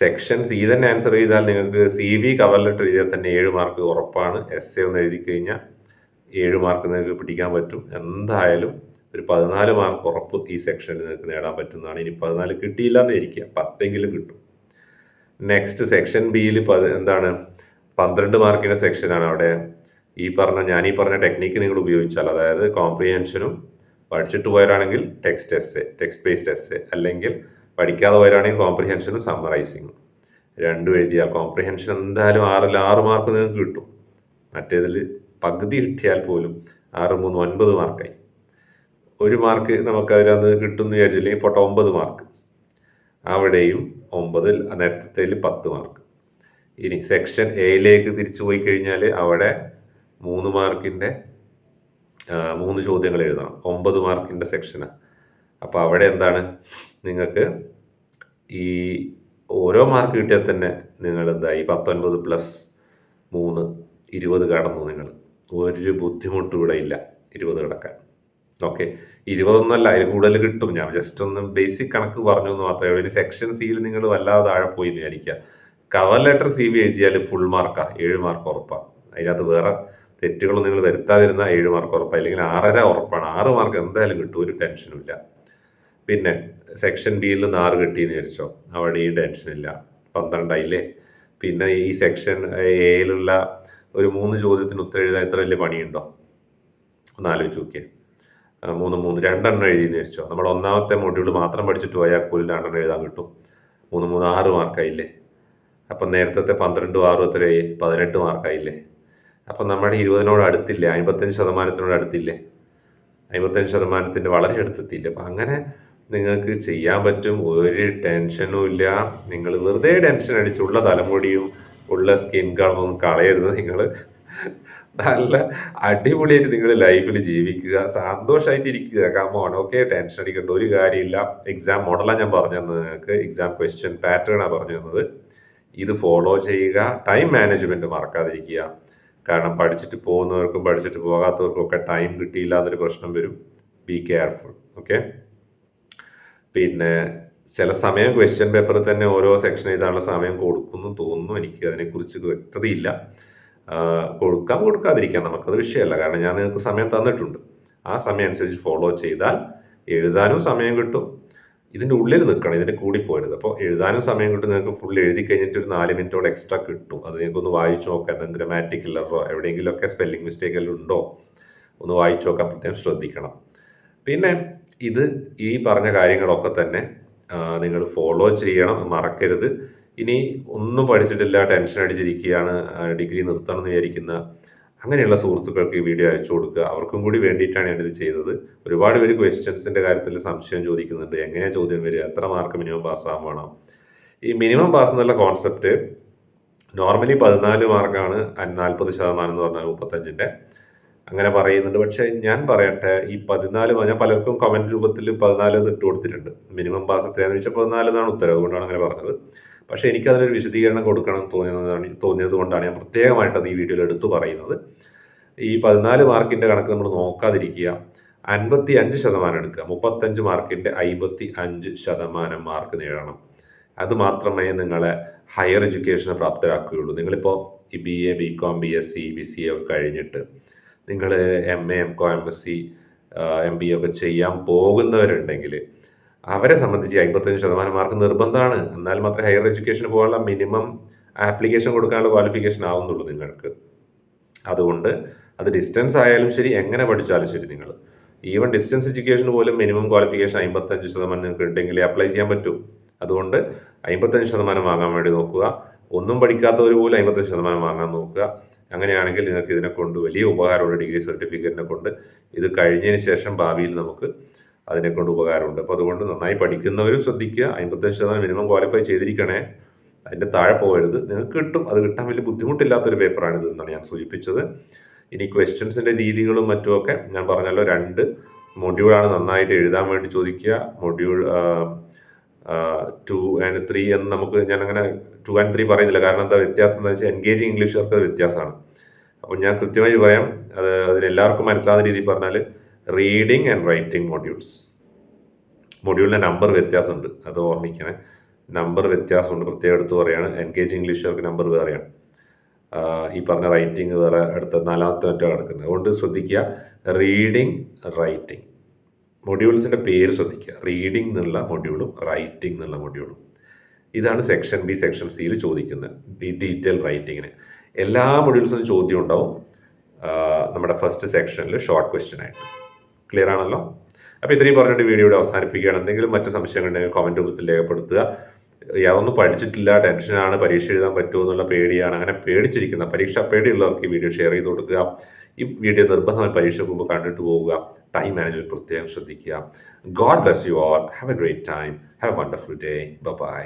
സെക്ഷൻ സി തന്നെ ആൻസർ ചെയ്താൽ നിങ്ങൾക്ക് CV കവർ ലെറ്റർ എഴുതിയാൽ തന്നെ 7 മാർക്ക് ഉറപ്പാണ്. essay ഒന്ന് എഴുതി കഴിഞ്ഞാൽ 7 മാർക്ക് നിങ്ങൾക്ക് പിടിക്കാൻ പറ്റും. എന്തായാലും ഒരു 14 മാർക്ക് ഉറപ്പ് ഈ സെക്ഷനിൽ നിങ്ങൾക്ക് നേടാൻ പറ്റുന്നതാണ്. ഇനി 14 കിട്ടിയില്ല എന്ന് ഇരിക്കുക, 10 കിട്ടും. നെക്സ്റ്റ് സെക്ഷൻ ബിയിൽ എന്താണ്, 12 മാർക്കിൻ്റെ സെക്ഷനാണ്. അവിടെ ഞാൻ ഈ പറഞ്ഞ ടെക്നിക്ക് നിങ്ങൾ ഉപയോഗിച്ചാൽ, അതായത് കോംപ്രിഹെൻഷനും പഠിച്ചിട്ട് പോയവരാണെങ്കിൽ ടെക്സ്റ്റ് ബേസ്ഡ് എസ്സേ, അല്ലെങ്കിൽ പഠിക്കാതെ പോയവരാണെങ്കിൽ കോംപ്രിഹെൻഷനും സമ്മറൈസിങ്ങും രണ്ടും എഴുതിയാൽ കോംപ്രിഹെൻഷൻ എന്തായാലും 6 മാർക്ക് നിങ്ങൾക്ക് കിട്ടും. മറ്റേതിൽ പകുതി കിട്ടിയാൽ പോലും 6 3 9 മാർക്കായി. 1 മാർക്ക് നമുക്ക് അതിനകത്ത് കിട്ടുമെന്ന് വിചാരിച്ചില്ലെങ്കിൽ ഇപ്പോൾ 9 മാർക്ക്. അവിടെയും 9, നേരത്തെ 10 മാർക്ക്. ഇനി സെക്ഷൻ എയിലേക്ക് തിരിച്ചു പോയി കഴിഞ്ഞാൽ അവിടെ 3 മാർക്കിൻ്റെ 3 ചോദ്യങ്ങൾ എഴുതണം. 9 മാർക്കിൻ്റെ സെക്ഷനാണ്. അപ്പോൾ അവിടെ എന്താണ്, നിങ്ങൾക്ക് ഈ ഓരോ മാർക്ക് കിട്ടിയാൽ തന്നെ നിങ്ങൾ ഈ 19 പ്ലസ് 3 20 കടന്നു. നിങ്ങൾ ഒരു ബുദ്ധിമുട്ടും ഇവിടെ ഇല്ല 20 കിടക്കാൻ. ഓക്കെ, 20 അതിൽ കൂടുതൽ കിട്ടും. ഞാൻ ജസ്റ്റ് ഒന്ന് ബേസിക് കണക്ക് പറഞ്ഞു എന്ന് മാത്രമേ ഉള്ളൂ. ഇനി സെക്ഷൻ സിയിൽ നിങ്ങൾ വല്ലാതെ താഴെ പോയി വിചാരിക്കുക. കവർ ലെറ്റർ CV എഴുതിയാൽ ഫുൾ മാർക്കാ, 7 മാർക്ക് ഉറപ്പാണ്. അതിനകത്ത് വേറെ തെറ്റുകളും നിങ്ങൾ വരുത്താതിരുന്ന 7 മാർക്ക് ഉറപ്പാണ്, അല്ലെങ്കിൽ 6.5 ഉറപ്പാണ്. 6 മാർക്ക് എന്തായാലും കിട്ടും, ഒരു ടെൻഷനും ഇല്ല. പിന്നെ സെക്ഷൻ ബിയിൽ നിന്ന് 6 കിട്ടിയെന്ന് വിചാരിച്ചോ, അവിടെ ഈ ടെൻഷനില്ല, 12 ആയില്ലേ. പിന്നെ ഈ സെക്ഷൻ എയിലുള്ള ഒരു 3 ചോദ്യത്തിന് ഉത്തരം എഴുതാൻ ഇത്ര വലിയ പണിയുണ്ടോ? ഒന്ന് ആലോചിച്ച് നോക്കിയേ. 3 2 എഴുതിയെന്ന് വിചാരിച്ചോ, നമ്മൾ ഒന്നാമത്തെ മൊഡ്യൂൾ മാത്രം പഠിച്ചിട്ട് പോയാൽ പോലും 2 എഴുതാൻ കിട്ടും. 3 6 മാർക്കായില്ലേ. അപ്പം നേരത്തെ 12 6 എത്രയായി? 18 മാർക്കായില്ലേ. അപ്പം നമ്മുടെ 20 അടുത്തില്ലേ, 55% അടുത്തില്ലേ, 55% വളരെ അടുത്തെത്തിയില്ലേ. അപ്പം അങ്ങനെ നിങ്ങൾക്ക് ചെയ്യാൻ പറ്റും, ഒരു ടെൻഷനും ഇല്ല. നിങ്ങൾ വെറുതെ ടെൻഷൻ അടിച്ച് ഉള്ള തലമുടിയും ഉള്ള സ്കിൻ കളറൊന്നും കളയരുത്. നിങ്ങൾ നല്ല അടിപൊളിയായിട്ട് നിങ്ങൾ ലൈഫിൽ ജീവിക്കുക, സന്തോഷമായിട്ട് ഇരിക്കുക. കമോൺ, ഓക്കെ, ടെൻഷൻ അടിക്കേണ്ട ഒരു കാര്യമില്ല. എക്സാം മോഡലാണ് ഞാൻ പറഞ്ഞു തന്നത് നിങ്ങൾക്ക്, എക്സാം ക്വസ്റ്റ്യൻ പാറ്റേണാണ് പറഞ്ഞു തന്നത്. ഇത് ഫോളോ ചെയ്യുക. ടൈം മാനേജ്മെന്റ് മറക്കാതിരിക്കുക. കാരണം പഠിച്ചിട്ട് പോകുന്നവർക്കും പഠിച്ചിട്ട് പോകാത്തവർക്കും ഒക്കെ ടൈം കിട്ടിയില്ല എന്നൊരു പ്രശ്നം വരും. Be careful. ഓക്കെ, പിന്നെ ചില സമയം ക്വസ്റ്റ്യൻ പേപ്പറിൽ തന്നെ ഓരോ സെക്ഷൻ എഴുതാനുള്ള സമയം കൊടുക്കുന്നു തോന്നുന്നു. എനിക്ക് അതിനെക്കുറിച്ച് വ്യക്തതയില്ല. കൊടുക്കാതിരിക്കാം, നമുക്കത് വിഷയമല്ല. കാരണം ഞാൻ നിങ്ങൾക്ക് സമയം തന്നിട്ടുണ്ട്. ആ സമയം അനുസരിച്ച് ഫോളോ ചെയ്താൽ എഴുതാനും സമയം കിട്ടും. ഇതിൻ്റെ ഉള്ളിൽ നിൽക്കണം, ഇതിൻ്റെ കൂടി പോരുത്. അപ്പോൾ എഴുതാനും സമയം കിട്ടും. നിങ്ങൾക്ക് ഫുൾ എഴുതി കഴിഞ്ഞിട്ട് ഒരു 4 മിനിറ്റോടെ എക്സ്ട്രാ കിട്ടും. അത് നിങ്ങൾക്കൊന്ന് വായിച്ചു നോക്കാം. എന്തെങ്കിലും ഗ്രാമാറ്റിക്കൽ എററോ എവിടെയെങ്കിലുമൊക്കെ സ്പെല്ലിംഗ് മിസ്റ്റേക്ക് എല്ലാം ഉണ്ടോ ഒന്ന് വായിച്ചു നോക്കാൻ പ്രത്യേകം ശ്രദ്ധിക്കണം. പിന്നെ ഇത് ഈ പറഞ്ഞ കാര്യങ്ങളൊക്കെ തന്നെ നിങ്ങൾ ഫോളോ ചെയ്യണം, മറക്കരുത്. ഇനി ഒന്നും പഠിച്ചിട്ടില്ല, ടെൻഷൻ അടിച്ചിരിക്കുകയാണ്, ഡിഗ്രി നിർത്തണം എന്ന് വിചാരിക്കുന്ന അങ്ങനെയുള്ള സുഹൃത്തുക്കൾക്ക് ഈ വീഡിയോ അയച്ചു കൊടുക്കുക. അവർക്കും കൂടി വേണ്ടിയിട്ടാണ് ഞാനിത് ചെയ്തത്. ഒരുപാട് പേര് ക്വസ്റ്റ്യൻസിൻ്റെ കാര്യത്തിൽ സംശയം ചോദിക്കുന്നുണ്ട്. എങ്ങനെയാണ് ചോദ്യം വരിക, എത്ര മാർക്ക് മിനിമം പാസ്സാകാൻ വേണം? ഈ മിനിമം പാസ് എന്നുള്ള കോൺസെപ്റ്റ് നോർമലി 14 മാർക്കാണ്, 40% എന്ന് പറഞ്ഞാൽ 35-ൻ്റെ അങ്ങനെ പറയുന്നുണ്ട്. പക്ഷേ ഞാൻ പറയട്ടെ, ഈ 14 ഞാൻ പലർക്കും കമൻറ്റ് രൂപത്തിൽ 14 എന്ന് ഇട്ട് കൊടുത്തിട്ടുണ്ട്. മിനിമം പാസ് എത്രയാണെന്ന് ചോദിച്ചാൽ 14 എന്നാണ് ഉത്തരം, അതുകൊണ്ടാണ് അങ്ങനെ പറഞ്ഞത്. പക്ഷേ എനിക്കതിനൊരു വിശദീകരണം കൊടുക്കണം തോന്നിയത് കൊണ്ടാണ് ഞാൻ പ്രത്യേകമായിട്ട് അത് ഈ വീഡിയോയിൽ എടുത്തു പറയുന്നത്. ഈ 14 മാർക്കിൻ്റെ കണക്ക് നമ്മൾ നോക്കാതിരിക്കുക. 55% എടുക്കുക. 35 മാർക്കിൻ്റെ 55% മാർക്ക് നേടണം. അത് മാത്രമേ നിങ്ങളെ ഹയർ എഡ്യൂക്കേഷന് പ്രാപ്തരാക്കുകയുള്ളൂ. നിങ്ങളിപ്പോൾ ഈ BA BCom BSc BCA ഒക്കെ കഴിഞ്ഞിട്ട് നിങ്ങൾ MA MCom MSc MBA ഒക്കെ ചെയ്യാൻ പോകുന്നവരുണ്ടെങ്കിൽ അവരെ സംബന്ധിച്ച് 55% മാർക്ക് നിർബന്ധമാണ്. എന്നാൽ മാത്രമേ ഹയർ എഡ്യൂക്കേഷന് പോകാനുള്ള മിനിമം ആപ്ലിക്കേഷൻ കൊടുക്കാനുള്ള ക്വാളിഫിക്കേഷൻ ആവുന്നുള്ളൂ നിങ്ങൾക്ക്. അതുകൊണ്ട് അത് ഡിസ്റ്റൻസ് ആയാലും ശരി, എങ്ങനെ പഠിച്ചാലും ശരി, നിങ്ങൾ ഈവൻ ഡിസ്റ്റൻസ് എഡ്യൂക്കേഷന് പോലും മിനിമം ക്വാളിഫിക്കേഷൻ 55% നിങ്ങൾക്ക് ഉണ്ടെങ്കിൽ അപ്ലൈ ചെയ്യാൻ പറ്റും. അതുകൊണ്ട് 55% വാങ്ങാൻ വേണ്ടി നോക്കുക. ഒന്നും പഠിക്കാത്തവർ പോലും 55% വാങ്ങാൻ നോക്കുക. അങ്ങനെയാണെങ്കിൽ നിങ്ങൾക്ക് ഇതിനെ കൊണ്ട് വലിയ ഉപകാരമുണ്ട്. ഡിഗ്രി സർട്ടിഫിക്കറ്റിനെ കൊണ്ട് ഇത് കഴിഞ്ഞതിന് ശേഷം ഭാവിയിൽ നമുക്ക് അതിനെക്കൊണ്ട് ഉപകാരമുണ്ട്. അപ്പോൾ അതുകൊണ്ട് നന്നായി പഠിക്കുന്നവരും ശ്രദ്ധിക്കുക. 55% മിനിമം ക്വാളിഫൈ ചെയ്തിരിക്കണേ, അതിൻ്റെ താഴെ പോകരുത്. നിങ്ങൾക്ക് കിട്ടും, അത് കിട്ടാൻ വലിയ ബുദ്ധിമുട്ടില്ലാത്തൊരു പേപ്പറാണിത് എന്നാണ് ഞാൻ സൂചിപ്പിച്ചത്. ഇനി ക്വസ്റ്റ്യൻസിൻ്റെ രീതികളും മറ്റുമൊക്കെ ഞാൻ പറഞ്ഞല്ലോ, 2 മൊഡ്യൂളാണ് നന്നായിട്ട് എഴുതാൻ വേണ്ടി ചോദിക്കുക. മൊഡ്യൂൾ 2 and 3 എന്ന് നമുക്ക് ഞാനങ്ങനെ 2 and 3 പറയുന്നില്ല. കാരണം എന്താ വ്യത്യാസം എന്ന് വെച്ചാൽ എൻഗേജിങ് ഇംഗ്ലീഷുകാർക്ക് അത് വ്യത്യാസമാണ്. അപ്പോൾ ഞാൻ കൃത്യമായി പറയാം, അതിനെല്ലാവർക്കും മനസ്സിലാകുന്ന രീതിയിൽ പറഞ്ഞാൽ റീഡിങ് ആൻഡ് റൈറ്റിംഗ് മൊഡ്യൂളിൻ്റെ നമ്പർ വ്യത്യാസമുണ്ട്, അത് ഓർമ്മിക്കണേ. നമ്പർ വ്യത്യാസമുണ്ട്, പ്രത്യേകം എടുത്ത് പറയുകയാണ്. എൻഗേജിങ് ഇംഗ്ലീഷുകാർക്ക് നമ്പർ വേറെയാണ്. ഈ പറഞ്ഞ റൈറ്റിംഗ് വേറെ, അടുത്ത 4ാമത്തെ മറ്റോ കിടക്കുന്നത്. അതുകൊണ്ട് ശ്രദ്ധിക്കുക, റീഡിങ് റൈറ്റിംഗ് മൊഡ്യൂൾസിൻ്റെ പേര് ശ്രദ്ധിക്കുക. റീഡിംഗ് എന്നുള്ള മൊഡ്യൂളും റൈറ്റിംഗ് എന്നുള്ള മൊഡ്യൂളും. ഇതാണ് സെക്ഷൻ ബി സെക്ഷൻ സിയിൽ ചോദിക്കുന്നത്. ഡീറ്റെയിൽ റൈറ്റിങ്ങിന് എല്ലാ മൊഡ്യൂൾസിനും ചോദ്യം ഉണ്ടാവും. നമ്മുടെ ഫസ്റ്റ് സെക്ഷനിൽ ഷോർട്ട് ക്വസ്റ്റ്യൻ ആയിട്ട്. ക്ലിയർ ആണല്ലോ? അപ്പോൾ ഇത്രയും പറഞ്ഞിട്ട് വീഡിയോയുടെ അവസാനിപ്പിക്കുകയാണ്. എന്തെങ്കിലും മറ്റ് സംശയങ്ങളുണ്ടെങ്കിൽ കമൻറ്റ് രൂപത്തിൽ രേഖപ്പെടുത്തുക. യാതൊന്നും പഠിച്ചിട്ടില്ല, ടെൻഷനാണ്, പരീക്ഷ എഴുതാൻ പറ്റുമോ എന്നുള്ള പേടിയാണ്, അങ്ങനെ പേടിച്ചിരിക്കുന്ന പരീക്ഷാ പേടിയുള്ളവർക്ക് ഈ വീഡിയോ ഷെയർ ചെയ്ത് കൊടുക്കുക. ഈ വീഡിയോ നിർബന്ധമായി പരീക്ഷയ്ക്ക് മുമ്പ് കണ്ടിട്ട് പോവുക. ടൈം മാനേജ്മെന്റ് പ്രത്യേകം ശ്രദ്ധിക്കുക. God bless you all. Have a great time. Have a wonderful day. By.